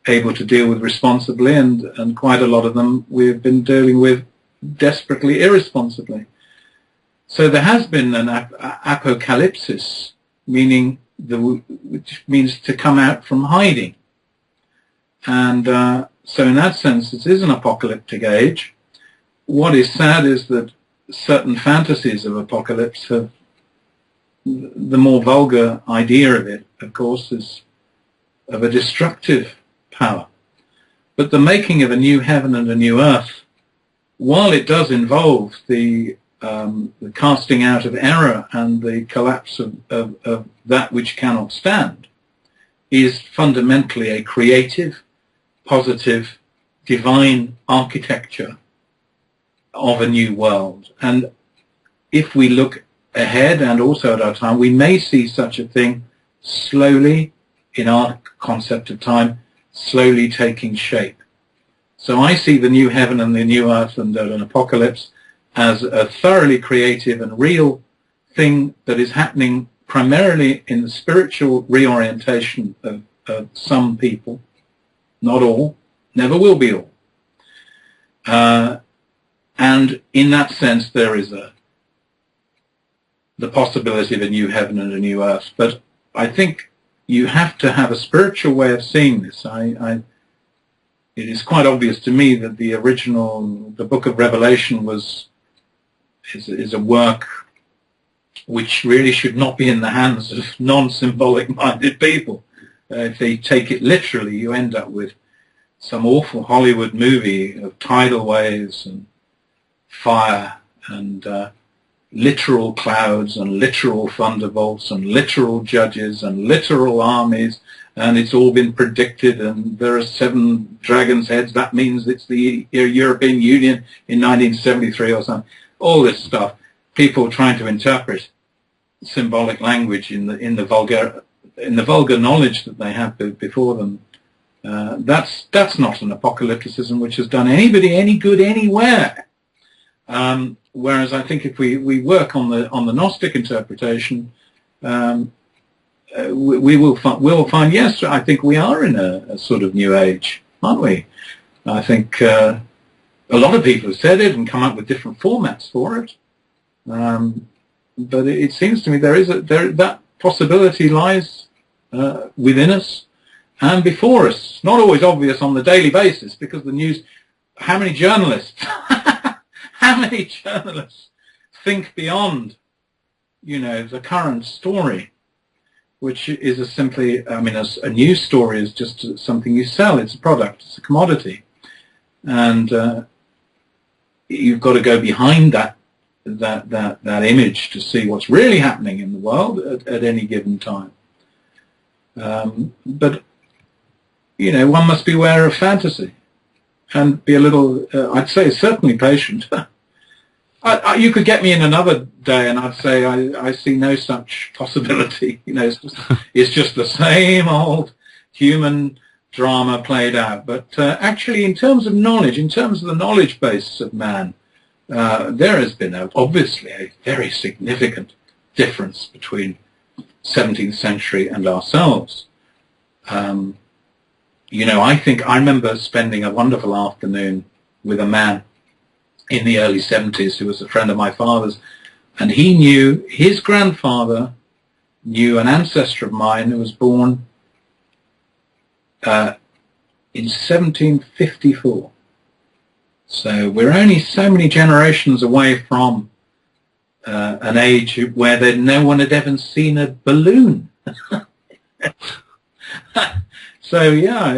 able to deal with responsibly, and quite a lot of them we've been dealing with desperately irresponsibly. So there has been an apocalypsis, which means to come out from hiding. And so in that sense, it is an apocalyptic age. What is sad is that certain fantasies of apocalypse have, the more vulgar idea of it, of course, is of a destructive power. But the making of a new heaven and a new earth, while it does involve the casting out of error and the collapse of that which cannot stand, is fundamentally a creative, positive, divine architecture of a new world. And if we look ahead and also at our time, we may see such a thing slowly, in our concept of time, slowly taking shape. So I see the new heaven and the new earth and an apocalypse as a thoroughly creative and real thing that is happening primarily in the spiritual reorientation of some people, not all, never will be all. And in that sense, there is the possibility of a new heaven and a new earth. But I think you have to have a spiritual way of seeing this. It is quite obvious to me that the book of Revelation is a work which really should not be in the hands of non-symbolic minded people. If they take it literally, you end up with some awful Hollywood movie of tidal waves and fire and literal clouds and literal thunderbolts and literal judges and literal armies, and it's all been predicted, and there are 7 dragons' heads. That means it's the European Union in 1973 or something. All this stuff, people trying to interpret symbolic language in the vulgar knowledge that they have before them. That's not an apocalypticism which has done anybody any good anywhere. Whereas I think if we work on the Gnostic interpretation, we'll find, yes, I think we are in a sort of new age, aren't we? I think a lot of people have said it and come up with different formats for it. But it seems to me that possibility lies within us and before us. Not always obvious on the daily basis, because the news. How many journalists think beyond, the current story, which is simply, a news story is just something you sell. It's a product. It's a commodity, and you've got to go behind that image to see what's really happening in the world at any given time. But one must beware of fantasy and be a little, I'd say, certainly patient. You could get me in another day and I'd say I see no such possibility. It's just the same old human drama played out. But actually, in terms of knowledge, in terms of the knowledge base of man, there has been obviously a very significant difference between 17th century and ourselves. I remember spending a wonderful afternoon with a man in the early 70s who was a friend of my father's, and he knew, his grandfather knew an ancestor of mine who was born in 1754. So we're only so many generations away from an age where no one had ever seen a balloon. So yeah,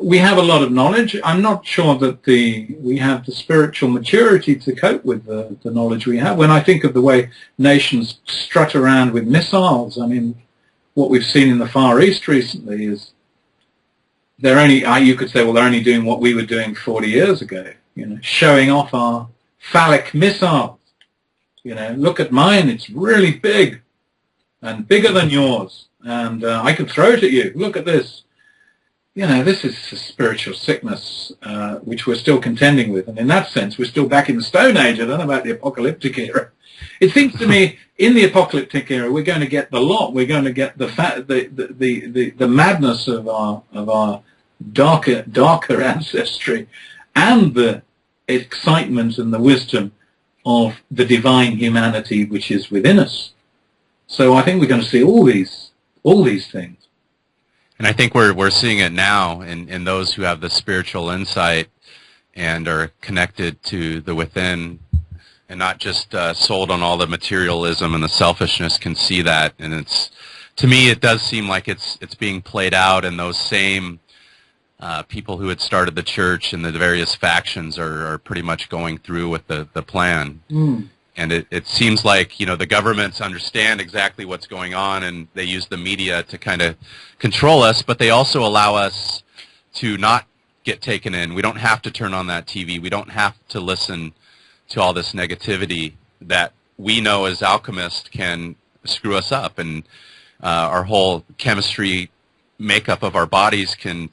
we have a lot of knowledge. I'm not sure that we have the spiritual maturity to cope with the knowledge we have. When I think of the way nations strut around with missiles, what we've seen in the Far East recently is you could say, well, they're only doing what we were doing 40 years ago, showing off our phallic missiles. Look at mine, it's really big and bigger than yours, and I can throw it at you. Look at this. This is a spiritual sickness which we're still contending with, and in that sense, we're still back in the Stone Age. I don't know about the apocalyptic era. It seems to me, in the apocalyptic era, we're going to get the lot. We're going to get the madness of our darker ancestry, and the excitement and the wisdom of the divine humanity which is within us. So I think we're going to see all these things. And I think we're seeing it now in those who have the spiritual insight. and are connected to the within, and not just sold on all the materialism and the selfishness, can see that. And it's, to me, it does seem like it's being played out, and those same people who had started the church and the various factions are pretty much going through with the plan. And it seems like, the governments understand exactly what's going on, and they use the media to kind of control us, but they also allow us to not get taken in. We don't have to turn on that TV. We don't have to listen to all this negativity that we know as alchemists can screw us up, and our whole chemistry makeup of our bodies can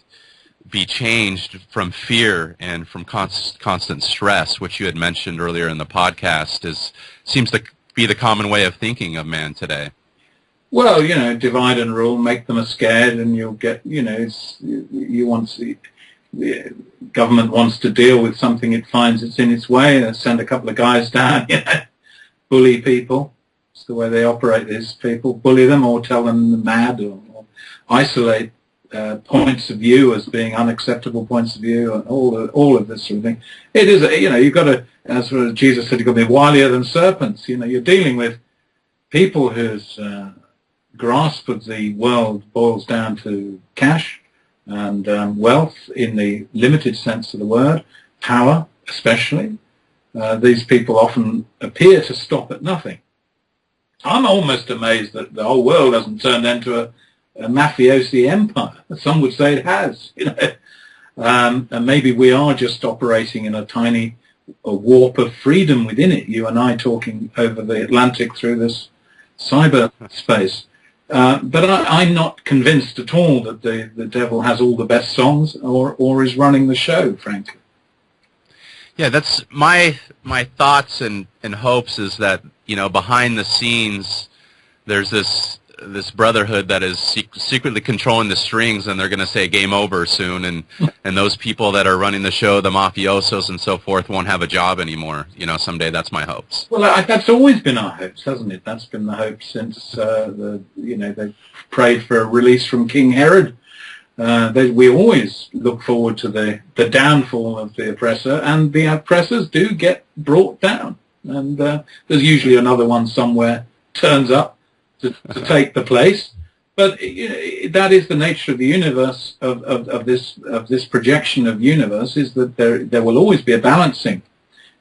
be changed from fear and from constant stress, which you had mentioned earlier in the podcast, seems to be the common way of thinking of man today. Well, divide and rule, make them scared, and you'll get, the government wants to deal with something it finds it's in its way, send a couple of guys down, bully people. It's the way they operate, these people. Bully them or tell them they're mad, or isolate points of view as being unacceptable points of view, and all of this sort of thing. It is, you've got to, as Jesus said, you've got to be wilier than serpents. You're dealing with people whose grasp of the world boils down to cash and wealth in the limited sense of the word, power especially. These people often appear to stop at nothing. I'm almost amazed that the whole world hasn't turned into a mafiosi empire. Some would say it has, and maybe we are just operating in a tiny warp of freedom within it, you and I talking over the Atlantic through this cyberspace. But I'm not convinced at all that the devil has all the best songs or is running the show, frankly. Yeah, that's my thoughts and hopes, is that, behind the scenes there's this brotherhood that is secretly controlling the strings, and they're going to say game over soon, and those people that are running the show, the mafiosos and so forth, won't have a job anymore. Someday. That's my hopes. Well, that's always been our hopes, hasn't it? That's been the hope since they prayed for a release from King Herod. We always look forward to the downfall of the oppressor, and the oppressors do get brought down, and there's usually another one somewhere turns up to take the place. But that is the nature of the universe, of this projection of universe, is that there will always be a balancing.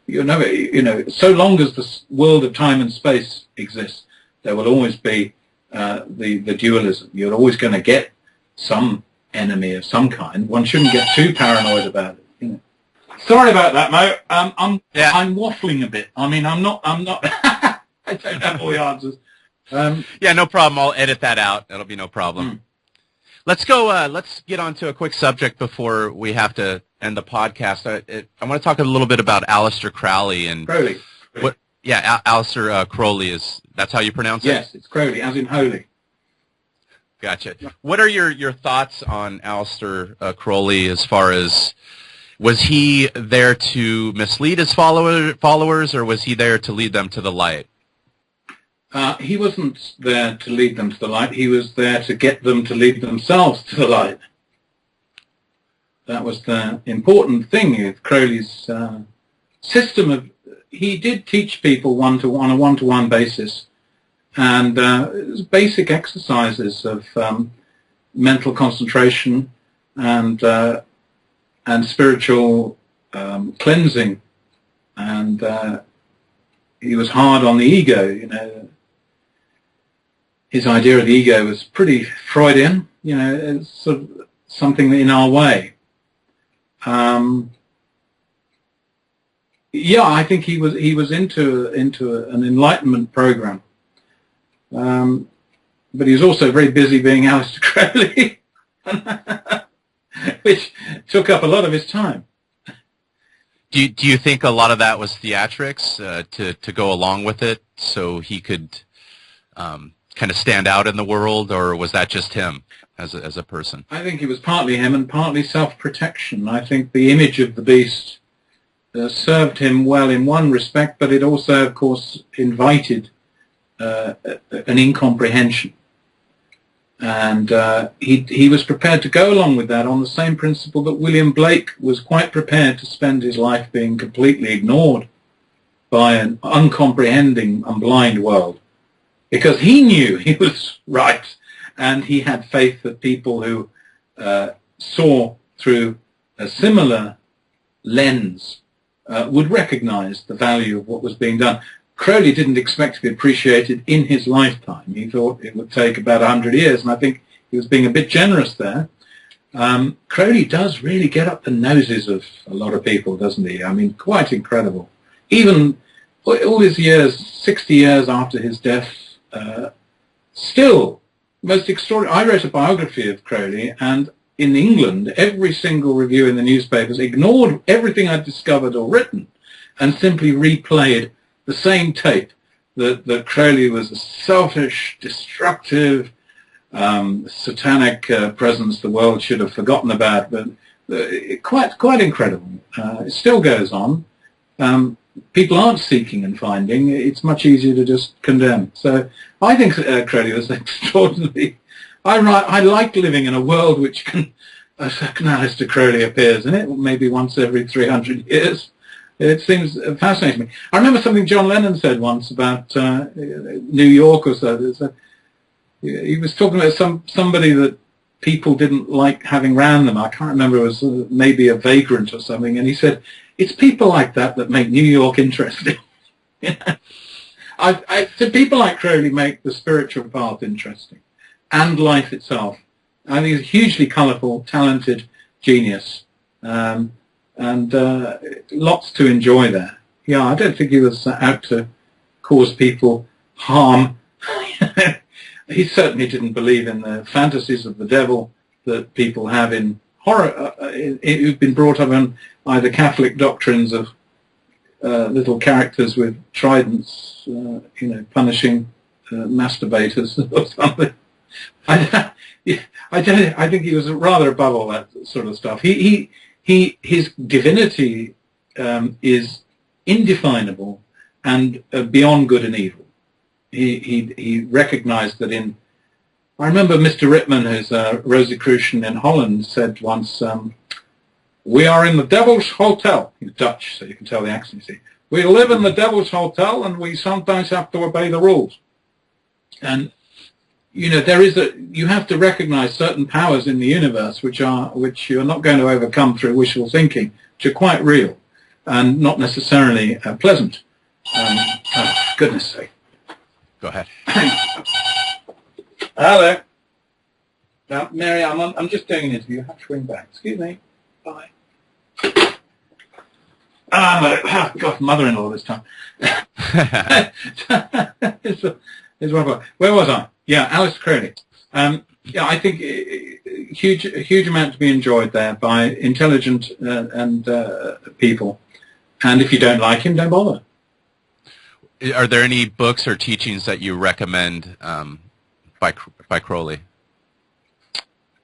So long as the world of time and space exists, there will always be the dualism. You're always going to get some enemy of some kind. One shouldn't get too paranoid about it. Sorry about that, Mo. I'm waffling a bit. I'm not. I don't have all the answers. No problem. I'll edit that out. That'll be no problem. Let's go. Let's get on to a quick subject before we have to end the podcast. I want to talk a little bit about Aleister Crowley and Crowley. What? Yeah, Aleister Crowley that's how you pronounce it. Yes, it's Crowley, as in holy. Gotcha. What are your thoughts on Aleister Crowley, as far as, was he there to mislead his followers, or was he there to lead them to the light? He wasn't there to lead them to the light. He was there to get them to lead themselves to the light. That was the important thing with Crowley's system of. He did teach people on a one-to-one basis, and it was basic exercises of mental concentration and spiritual cleansing, and he was hard on the ego. His idea of the ego was pretty Freudian. It's sort of something in our way. I think he was into an enlightenment program. But he was also very busy being Aleister Crowley, which took up a lot of his time. Do you think a lot of that was theatrics to go along with it, so he could kind of stand out in the world, or was that just him as a person? I think it was partly him and partly self-protection. I think the image of the beast served him well in one respect, but it also, of course, invited an incomprehension. And he was prepared to go along with that on the same principle that William Blake was quite prepared to spend his life being completely ignored by an uncomprehending and blind world, because he knew he was right, and he had faith that people who saw through a similar lens would recognize the value of what was being done. Crowley didn't expect to be appreciated in his lifetime. He thought it would take about 100 years, and I think he was being a bit generous there. Crowley does really get up the noses of a lot of people, doesn't he? I mean, quite incredible. Even all his years, 60 years after his death, still most extraordinary. I wrote a biography of Crowley, and in England, every single review in the newspapers ignored everything I'd discovered or written and simply replayed the same tape, that Crowley was a selfish, destructive, satanic presence the world should have forgotten about, but quite incredible. It still goes on. People aren't seeking and finding. It's much easier to just condemn. So I think Crowley was extraordinarily... I like living in a world which can... Aleister Crowley appears in it, maybe once every 300 years. It seems fascinating to me. I remember something John Lennon said once about New York or so. He was talking about somebody that people didn't like having around them. I can't remember. It was maybe a vagrant or something. And he said, it's people like that make New York interesting. You know? So people like Crowley make the spiritual path interesting, and life itself. I think he's a hugely colourful, talented genius. And lots to enjoy there. Yeah, I don't think he was out to cause people harm. He certainly didn't believe in the fantasies of the devil that people have in horror, who've been brought up on either Catholic doctrines of little characters with tridents, punishing masturbators or something. I think he was rather above all that sort of stuff. His divinity is indefinable and beyond good and evil. He recognized that I remember Mr. Rittman, who's a Rosicrucian in Holland, said once, we are in the Devil's Hotel. He's Dutch, so you can tell the accent, you see. We live in the Devil's Hotel, and we sometimes have to obey the rules. And you have to recognize certain powers in the universe which you're not going to overcome through wishful thinking, which are quite real and not necessarily pleasant. Goodness sake. Go ahead. Hello. Now, Mary, I'm just doing an interview. I have to ring back. Excuse me. Bye. God, mother-in-law this time. Where was I? Yeah, Aleister Crowley. I think a huge amount to be enjoyed there by intelligent and people. And if you don't like him, don't bother. Are there any books or teachings that you recommend by Crowley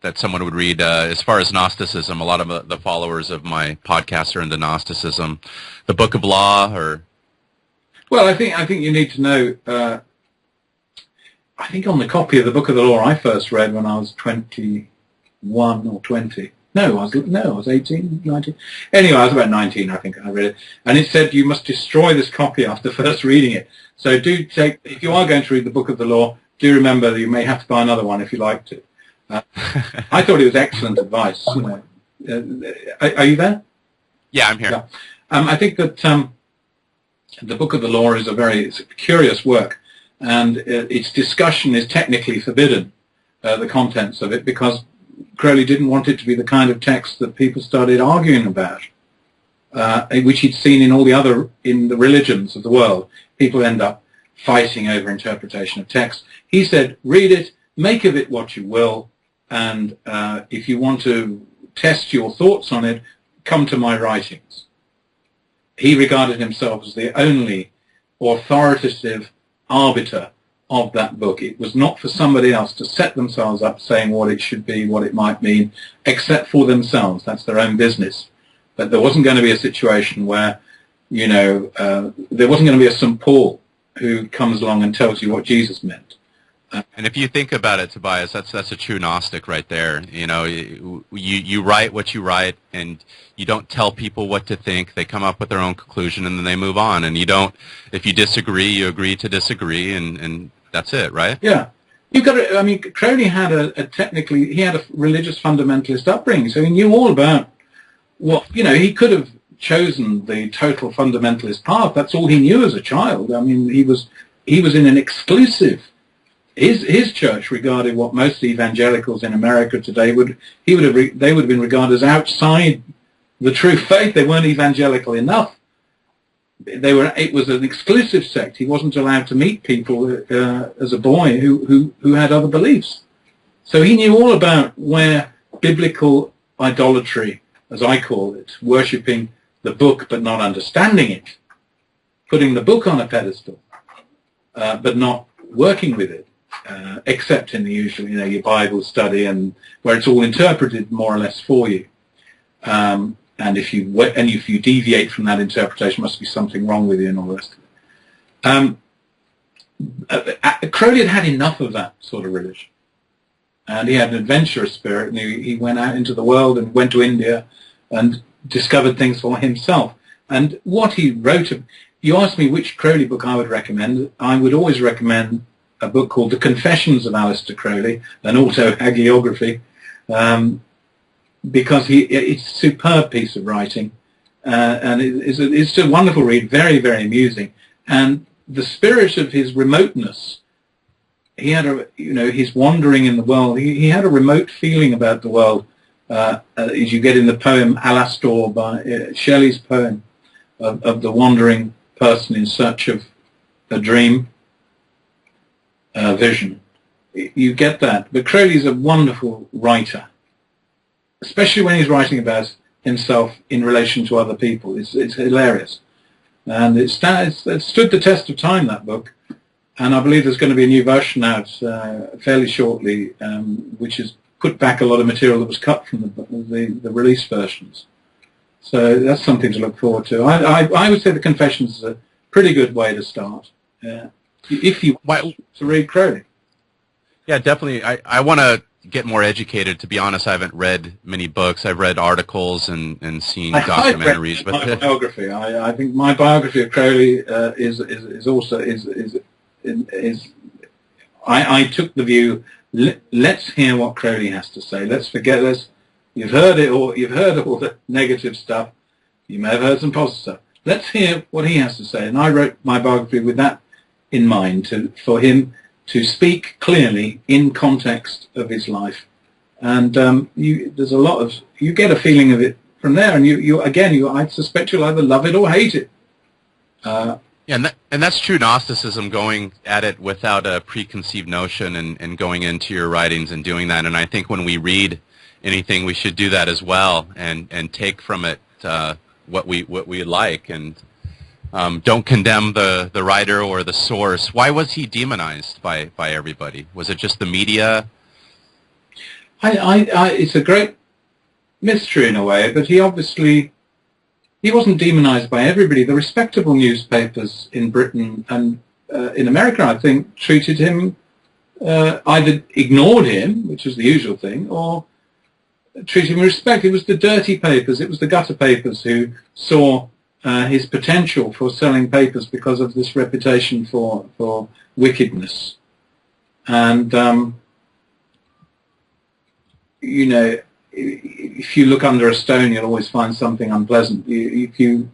that someone would read? As far as Gnosticism, a lot of the followers of my podcast are into Gnosticism. The Book of Law, or... Well, I think you need to know... I think on the copy of the Book of the Law I first read when I was 21 or 20. No, I was 18, 19. Anyway, I was about 19, I think, I read it. And it said you must destroy this copy after first reading it. So if you are going to read the Book of the Law, do remember that you may have to buy another one if you like to. I thought it was excellent advice. Are you there? Yeah, I'm here. Yeah. I think that the Book of the Law is it's a curious work. And its discussion is technically forbidden, the contents of it, because Crowley didn't want it to be the kind of text that people started arguing about, which he'd seen in the religions of the world. People end up fighting over interpretation of text. He said, read it, make of it what you will, and if you want to test your thoughts on it, come to my writings. He regarded himself as the only authoritative arbiter of that book. It was not for somebody else to set themselves up saying what it should be, what it might mean, except for themselves. That's their own business. But there wasn't going to be a situation where, there wasn't going to be a St. Paul who comes along and tells you what Jesus meant. And if you think about it, Tobias, that's a true Gnostic right there. You know, you write what you write, and you don't tell people what to think. They come up with their own conclusion, and then they move on. And you don't, if you disagree, you agree to disagree, and that's it, right? Yeah. You've got to, I mean, Crowley had he had a religious fundamentalist upbringing, so he knew all about what, you know, he could have chosen the total fundamentalist path. That's all he knew as a child. I mean, he was in an exclusive, his church regarded what most evangelicals in America today they would have been regarded as outside the true faith. They weren't evangelical enough. It was an exclusive sect. He wasn't allowed to meet people as a boy who had other beliefs. So he knew all about where biblical idolatry, as I call it, worshipping the book but not understanding it, putting the book on a pedestal, but not working with it, except in the usual, you know, your Bible study, and where it's all interpreted more or less for you. And if you deviate from that interpretation, must be something wrong with you and all the rest of it. Crowley had enough of that sort of religion, and he had an adventurous spirit, and he went out into the world and went to India and discovered things for himself. And what he wrote, you asked me which Crowley book I would recommend. I would always recommend a book called The Confessions of Aleister Crowley, an autohagiography, because it's a superb piece of writing, and it's a wonderful read, very, very amusing. And the spirit of his remoteness, he had his wandering in the world, he had a remote feeling about the world, as you get in the poem Alastor, by Shelley's poem of the wandering person in search of a dream, vision. You get that. But Crowley's a wonderful writer, especially when he's writing about himself in relation to other people. It's hilarious. And it stood the test of time, that book. And I believe there's going to be a new version out fairly shortly, which has put back a lot of material that was cut from the release versions. So that's something to look forward to. I would say The Confessions is a pretty good way to start, if you want to read Crowley. Yeah, definitely. I want to get more educated. To be honest, I haven't read many books. I've reid articles and seen documentaries. I've read my biography. I think my biography of Crowley is also. I took the view. Let's hear what Crowley has to say. Let's forget this. You've heard it, or you've heard all the negative stuff. You may have heard some positive stuff. Let's hear what he has to say. And I wrote my biography with that in mind, for him to speak clearly in context of his life. And there's a lot of, you get a feeling of it from there, and I suspect you'll either love it or hate it. Yeah, and that's true Gnosticism, going at it without a preconceived notion and going into your writings and doing that. And I think when we read anything, we should do that as well, and take from it what we like, and don't condemn the writer or the source. Why was he demonized by everybody? Was it just the media? It's a great mystery in a way, but he wasn't demonized by everybody. The respectable newspapers in Britain and in America, I think, treated him, either ignored him, which is the usual thing, or treated him with respect. It was the dirty papers, it was the gutter papers who saw his potential for selling papers because of this reputation for wickedness. And, if you look under a stone, you'll always find something unpleasant. You can.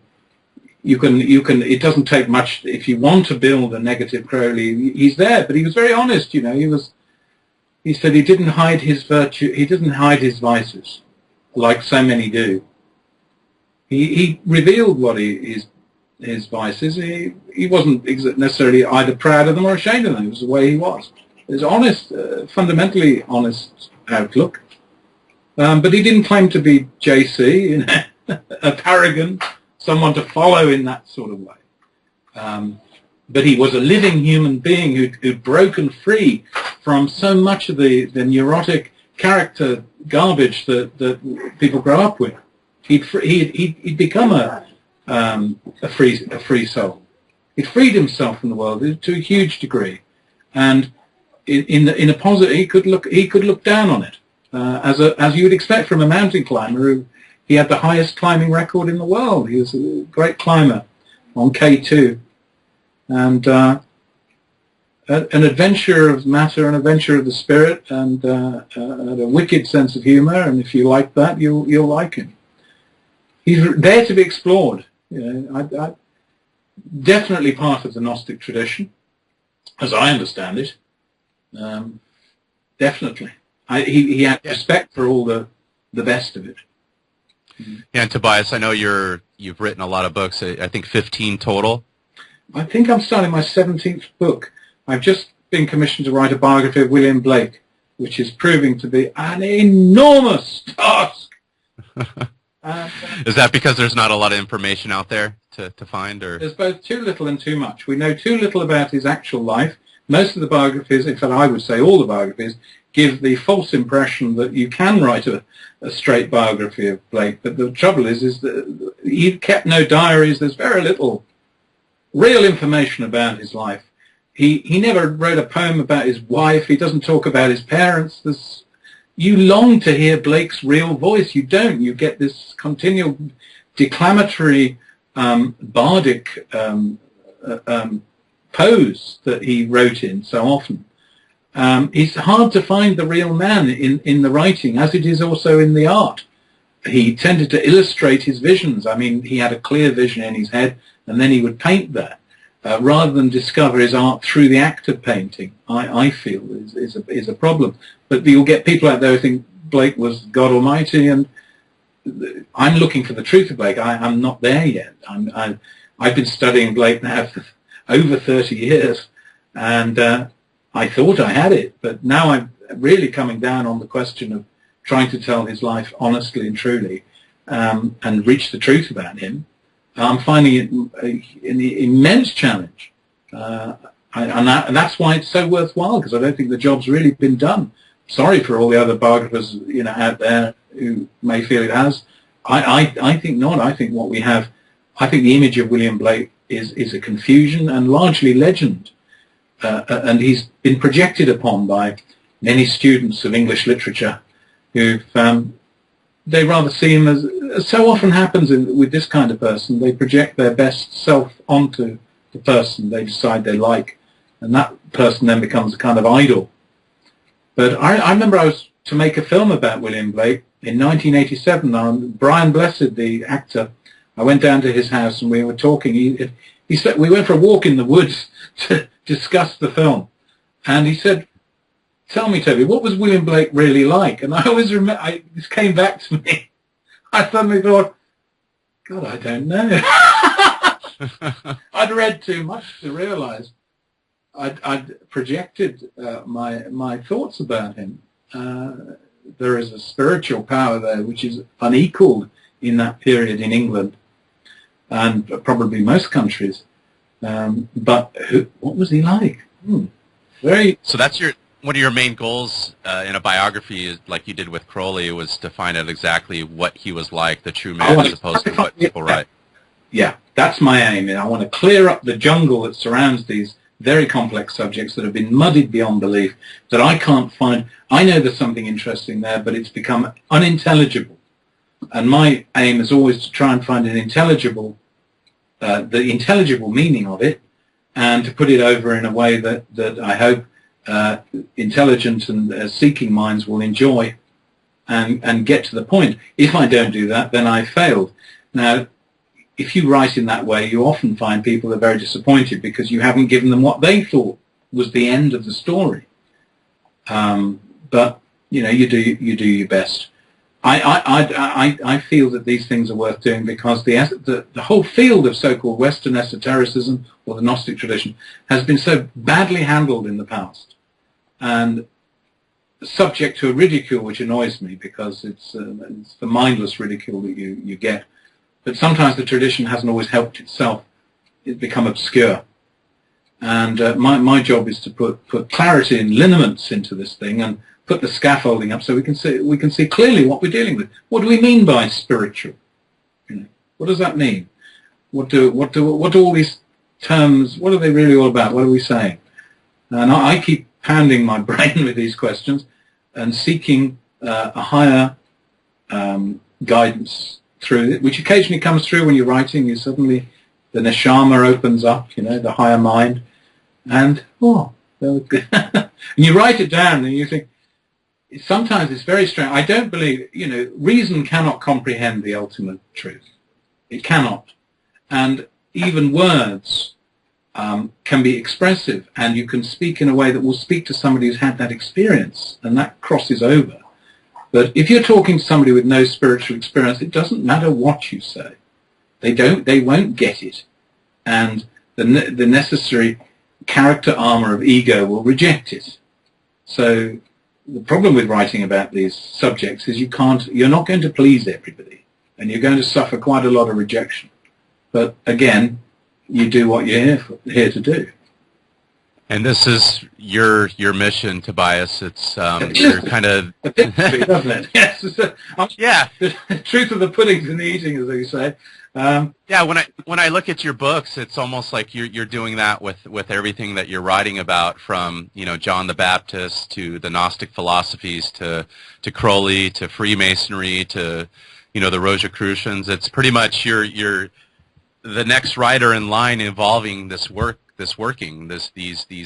It doesn't take much. If you want to build a negative Crowley, he's there. But he was very honest. He said he didn't hide his virtue. He didn't hide his vices, like so many do. He revealed what his vices. He wasn't necessarily either proud of them or ashamed of them. It was the way he was. It was honest, fundamentally honest outlook. But he didn't claim to be JC, a paragon, someone to follow in that sort of way. But he was a living human being who'd broken free from so much of the neurotic character garbage that people grow up with. He'd become a free soul. He'd freed himself from the world to a huge degree, and in a positive, he could look down on it as you would expect from a mountain climber who. He had the highest climbing record in the world. He was a great climber on K2. And an adventure of matter, an adventure of the spirit, and a wicked sense of humor. And if you like that, you'll like him. He's there to be explored. Definitely part of the Gnostic tradition, as I understand it. Definitely. He had respect for all the best of it. Yeah, and Tobias, I know you've written a lot of books. I think 15 total. I think I'm starting my 17th book. I've just been commissioned to write a biography of William Blake, which is proving to be an enormous task. Is that because there's not a lot of information out there to find? Or there's both too little and too much. We know too little about his actual life. Most of the biographies, in fact I would say all the biographies, give the false impression that you can write a straight biography of Blake, but the trouble is that he kept no diaries. There's very little real information about his life. He never wrote a poem about his wife. He doesn't talk about his parents. You long to hear Blake's real voice. You don't. You get this continual declamatory, bardic pose that he wrote in so often. It's hard to find the real man in the writing, as it is also in the art. He tended to illustrate his visions. I mean, he had a clear vision in his head, and then he would paint that, rather than discover his art through the act of painting. I feel is a problem. But you'll get people out there who think Blake was God Almighty, and I'm looking for the truth of Blake. I'm not there yet. I've been studying Blake now for over 30 years, and I thought I had it, but now I'm really coming down on the question of trying to tell his life honestly and truly, and reach the truth about him. I'm finding it an immense challenge, and that's why it's so worthwhile, because I don't think the job's really been done. Sorry for all the other biographers out there who may feel it has. I think not. I think what we have, I think the image of William Blake is a confusion and largely legend. And he's been projected upon by many students of English literature who've, they rather see him as so often happens with this kind of person, they project their best self onto the person they decide they like, and that person then becomes a kind of idol. But I remember I was to make a film about William Blake in 1987. Brian Blessed, the actor, I went down to his house and we were talking. He said, we went for a walk in the woods to discuss the film, and he said, "Tell me, Toby, what was William Blake really like?" And I always remember, this came back to me. I suddenly thought, God, I don't know. I'd read too much to realise I'd projected my thoughts about him. There is a spiritual power there which is unequalled in that period in England, and probably most countries. But what was he like? So that's one of your main goals in a biography, is like you did with Crowley, was to find out exactly what he was like, the true man, as opposed to what people write. Yeah, that's my aim. I want to clear up the jungle that surrounds these very complex subjects that have been muddied beyond belief, that I can't find. I know there's something interesting there, but it's become unintelligible. And my aim is always to try and find the intelligible meaning of it, and to put it over in a way that I hope intelligent and seeking minds will enjoy and get to the point. If I don't do that, then I failed. Now, if you write in that way, you often find people are very disappointed because you haven't given them what they thought was the end of the story. But you do your best. I feel that these things are worth doing because the whole field of so-called Western esotericism, or the Gnostic tradition, has been so badly handled in the past, and subject to a ridicule which annoys me, because it's the mindless ridicule that you get. But sometimes the tradition hasn't always helped itself. It's become obscure. And my job is to put clarity and lineaments into this thing, and put the scaffolding up so we can see clearly what we're dealing with. What do we mean by spiritual? What does that mean? What do all these terms? What are they really all about? What are we saying? And I keep pounding my brain with these questions and seeking a higher guidance through it, which occasionally comes through when you're writing. You suddenly, the neshama opens up, the higher mind, and and you write it down, and you think, sometimes it's very strange. I don't believe, reason cannot comprehend the ultimate truth. It cannot. And even words can be expressive, and you can speak in a way that will speak to somebody who's had that experience, and that crosses over. But if you're talking to somebody with no spiritual experience, it doesn't matter what you say. They won't get it. And the necessary character armor of ego will reject it. So the problem with writing about these subjects is you're not going to please everybody, and you're going to suffer quite a lot of rejection. But again, you do what you're here to do. And this is your mission, Tobias. It's you're kind of doesn't it? Yes. Yeah. The truth of the pudding's in the eating, as they say. Yeah. When I look at your books, it's almost like you're doing that with everything that you're writing about, from John the Baptist to the Gnostic philosophies to Crowley to Freemasonry to the Rosicrucians. It's pretty much you're the next writer in line involving these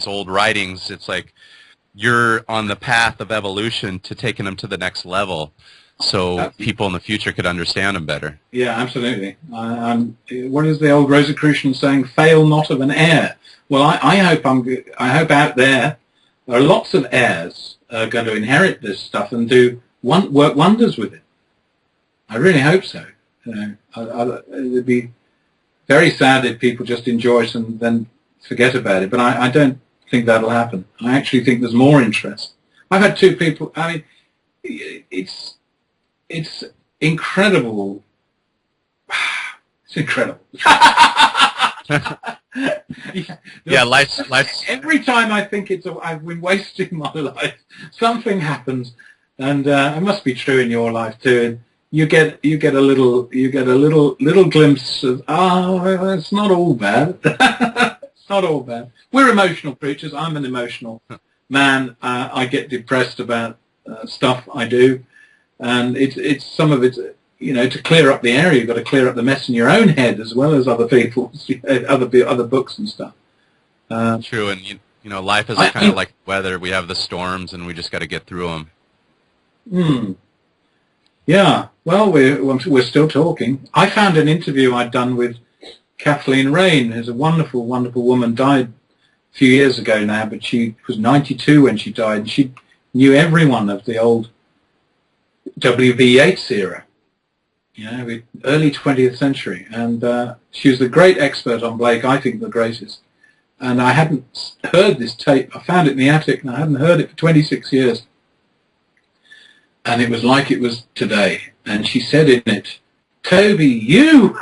old writings. It's like you're on the path of evolution to taking them to the next level, so people in the future could understand them better. Yeah, absolutely. What is the old Rosicrucian saying? Fail not of an heir. Well, I hope out there are lots of heirs going to inherit this stuff and work wonders with it. I really hope so. It'd be very sad if people just enjoy it and then forget about it, but I don't think that'll happen. I actually think there's more interest. I've had two people, it's incredible. It's incredible. Yeah, life's every time I think I've been wasting my life, something happens, and it must be true in your life too. And you get a little glimpse of it's not all bad. It's not all bad. We're emotional creatures. I'm an emotional man. I get depressed about stuff I do, and it's some of it. To clear up the area, you've got to clear up the mess in your own head as well as other people's, other books and stuff. True, and life is kind of like weather. We have the storms, and we just got to get through them. Yeah. Well, we're still talking. I found an interview I'd done with Kathleen Rain, who's a wonderful, wonderful woman. Died a few years ago now, but she was 92 when she died, and she knew everyone of the old W.B. Yeats era. Early 20th century, and she was a great expert on Blake. I think the greatest. And I hadn't heard this tape. I found it in the attic, and I hadn't heard it for 26 years. And it was like it was today. And she said in it, "Toby, you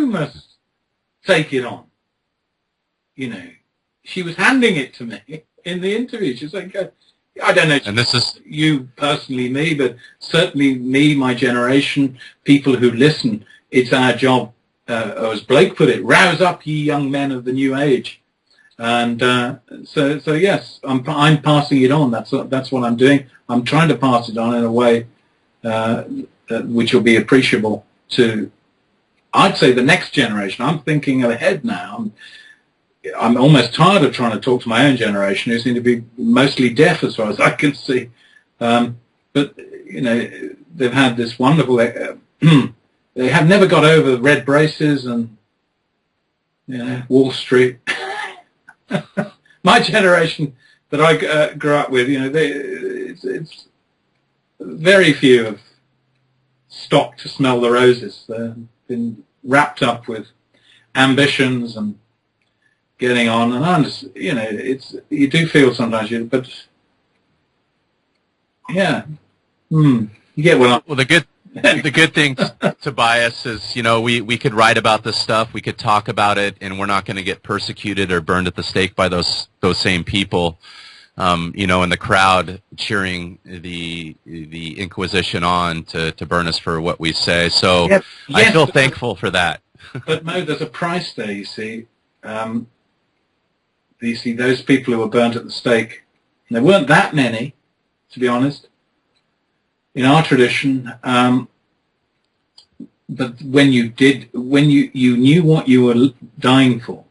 must take it on." She was handing it to me in the interview. She's like, I don't know, and this is you personally, me, but certainly me, my generation, people who listen. It's our job, as Blake put it, rouse up ye young men of the new age. And so yes, I'm passing it on. That's what I'm doing. I'm trying to pass it on in a way which will be appreciable to, I'd say, the next generation. I'm thinking ahead now. I'm almost tired of trying to talk to my own generation, who seem to be mostly deaf as far as I can see. But they've had this wonderful. They have never got over the red braces and Wall Street. My generation that I grew up with, it's very few have stopped to smell the roses. They've been wrapped up with ambitions and getting on, and I'm just, you do feel sometimes, but yeah, you get what I'm. Well, the good thing, Tobias, is we could write about this stuff, we could talk about it, and we're not going to get persecuted or burned at the stake by those same people, in the crowd cheering the Inquisition on to burn us for what we say. So yes, I feel thankful for that. But Mo, there's a price there, you see. You see, those people who were burnt at the stake, and there weren't that many, to be honest, in our tradition. But when you knew what you were dying for,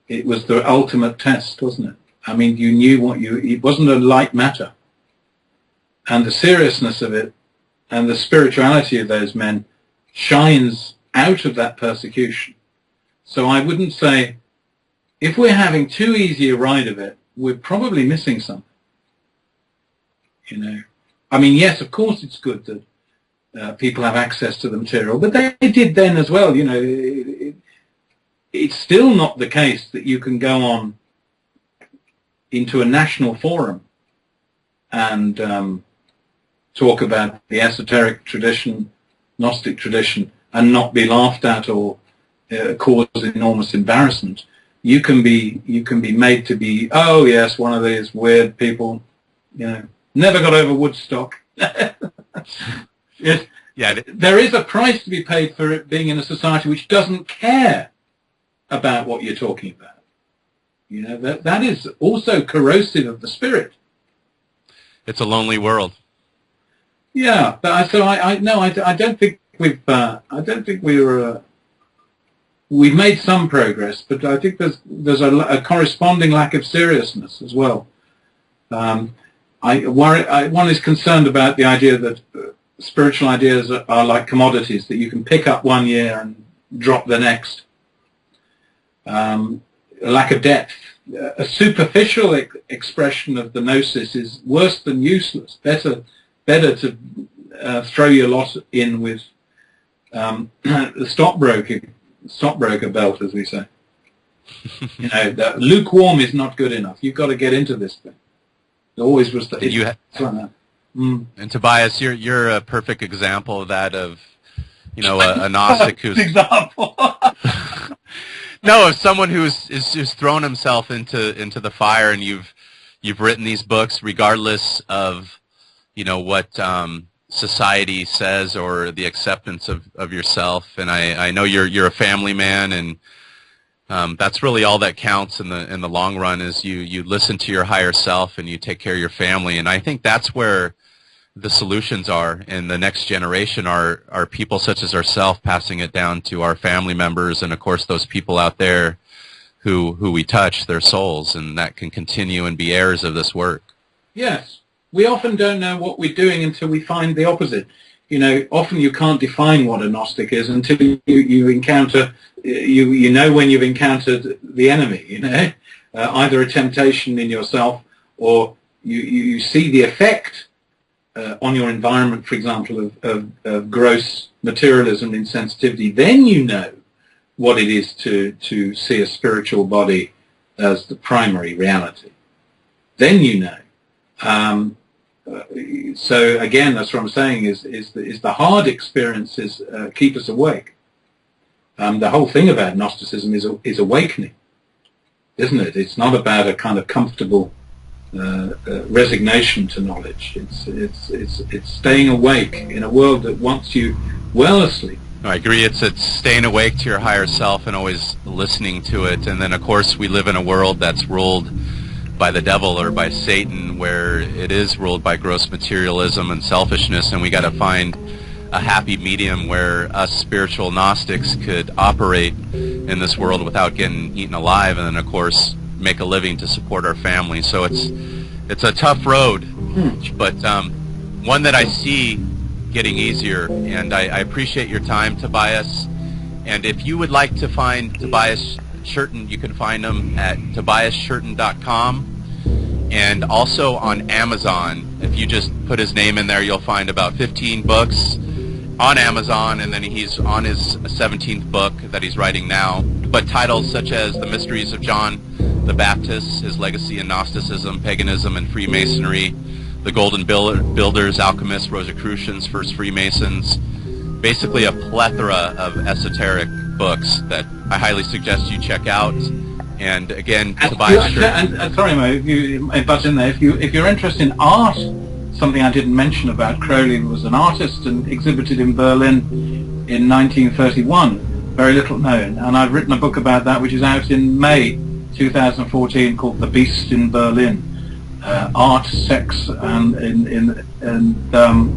it was the ultimate test, wasn't it? I mean, you knew it wasn't a light matter. And the seriousness of it and the spirituality of those men shines out of that persecution. So I wouldn't say, if we're having too easy a ride of it, we're probably missing something. You know, I mean, yes, of course it's good that people have access to the material, but they did then as well. You know, it's still not the case that you can go on into a national forum and talk about the esoteric tradition, Gnostic tradition, and not be laughed at or cause enormous embarrassment. You can be made to be, oh yes, one of these weird people, you know, never got over Woodstock. Yes. Yeah, there is a price to be paid for it being in a society which doesn't care about what you're talking about. You know, that is also corrosive of the spirit. It's a lonely world. Yeah, but I don't think we've made some progress, but I think there's a corresponding lack of seriousness as well. One is concerned about the idea that spiritual ideas are like commodities that you can pick up one year and drop the next. A lack of depth. A superficial expression of the gnosis is worse than useless. Better to throw your lot in with the stockbroker belt, as we say. You know, that lukewarm is not good enough. You've got to get into this thing. It always was And Tobias, you're a perfect example of that. Of, you know, a Gnostic who's example. No, of someone who's thrown himself into the fire, and you've written these books regardless of, you know, what society says or the acceptance of yourself. And I know you're a family man, and that's really all that counts in the long run, is you listen to your higher self and you take care of your family. And I think that's where the solutions are in the next generation are people such as ourselves passing it down to our family members, and of course those people out there who we touch, their souls, and that can continue and be heirs of this work. Yes. We often don't know what we're doing until we find the opposite. You know, often you can't define what a Gnostic is until you encounter, you know when you've encountered the enemy, you know, either a temptation in yourself or you see the effect on your environment, for example, of gross materialism, insensitivity. Then you know what it is to see a spiritual body as the primary reality. Then you know. So again, that's what I'm saying is the hard experiences keep us awake. The whole thing about Gnosticism is awakening, isn't it? It's not about a kind of comfortable resignation to knowledge. It's staying awake in a world that wants you well asleep. I agree. It's staying awake to your higher self and always listening to it. And then, of course, we live in a world that's ruled by the devil or by Satan, where it is ruled by gross materialism and selfishness, and we got to find a happy medium where us spiritual Gnostics could operate in this world without getting eaten alive, and then, of course, make a living to support our family. So it's a tough road, but one that I see getting easier, and I appreciate your time, Tobias. And if you would like to find Tobias Churton, you can find him at tobiaschurton.com, and also on Amazon. If you just put his name in there, you'll find about 15 books on Amazon, and then he's on his 17th book that he's writing now. But titles such as The Mysteries of John the Baptist, His Legacy in Gnosticism, Paganism, and Freemasonry, The Golden Builders, Alchemists, Rosicrucians, First Freemasons, basically a plethora of esoteric books that I highly suggest you check out. And again, Tobias Churton. Sorry, Mo, if you butt in there. If you're interested in art, something I didn't mention about Crowley, was an artist and exhibited in Berlin in 1931. Very little known, and I've written a book about that, which is out in May 2014 called The Beast in Berlin, Art, Sex and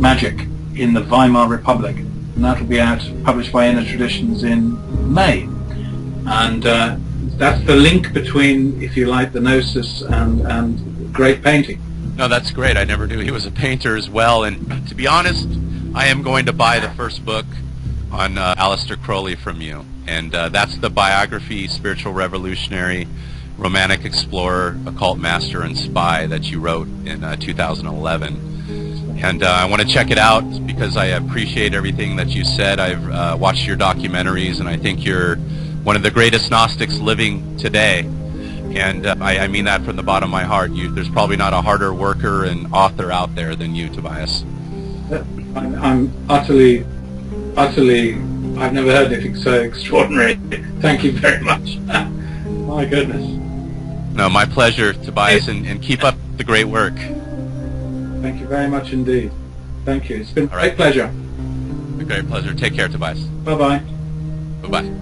Magic in the Weimar Republic, and that will be published by Inner Traditions in May. And that's the link between, if you like, the Gnosis and great painting. No, that's great. I never knew he was a painter as well. And to be honest, I am going to buy the first book on Aleister Crowley from you. And that's the biography, spiritual revolutionary, romantic explorer, occult master, and spy that you wrote in 2011. And I want to check it out because I appreciate everything that you said. I've watched your documentaries, and I think you're one of the greatest Gnostics living today. And I mean that from the bottom of my heart. There's probably not a harder worker and author out there than you, Tobias. I'm utterly, I've never heard anything so extraordinary. Thank you very much. My goodness. No, my pleasure, Tobias, and keep up the great work. Thank you very much indeed. Thank you. It's been a great pleasure. A great pleasure. Take care, Tobias. Bye-bye. Bye-bye.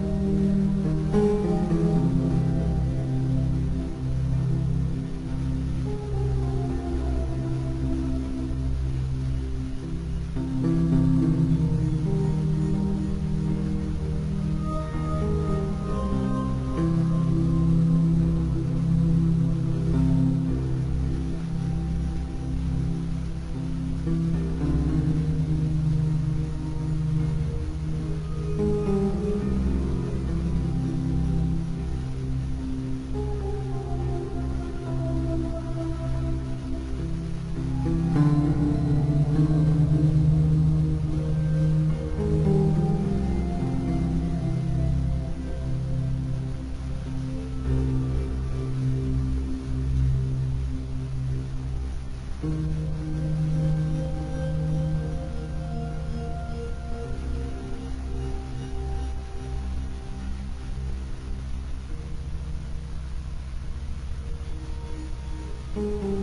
Thank you.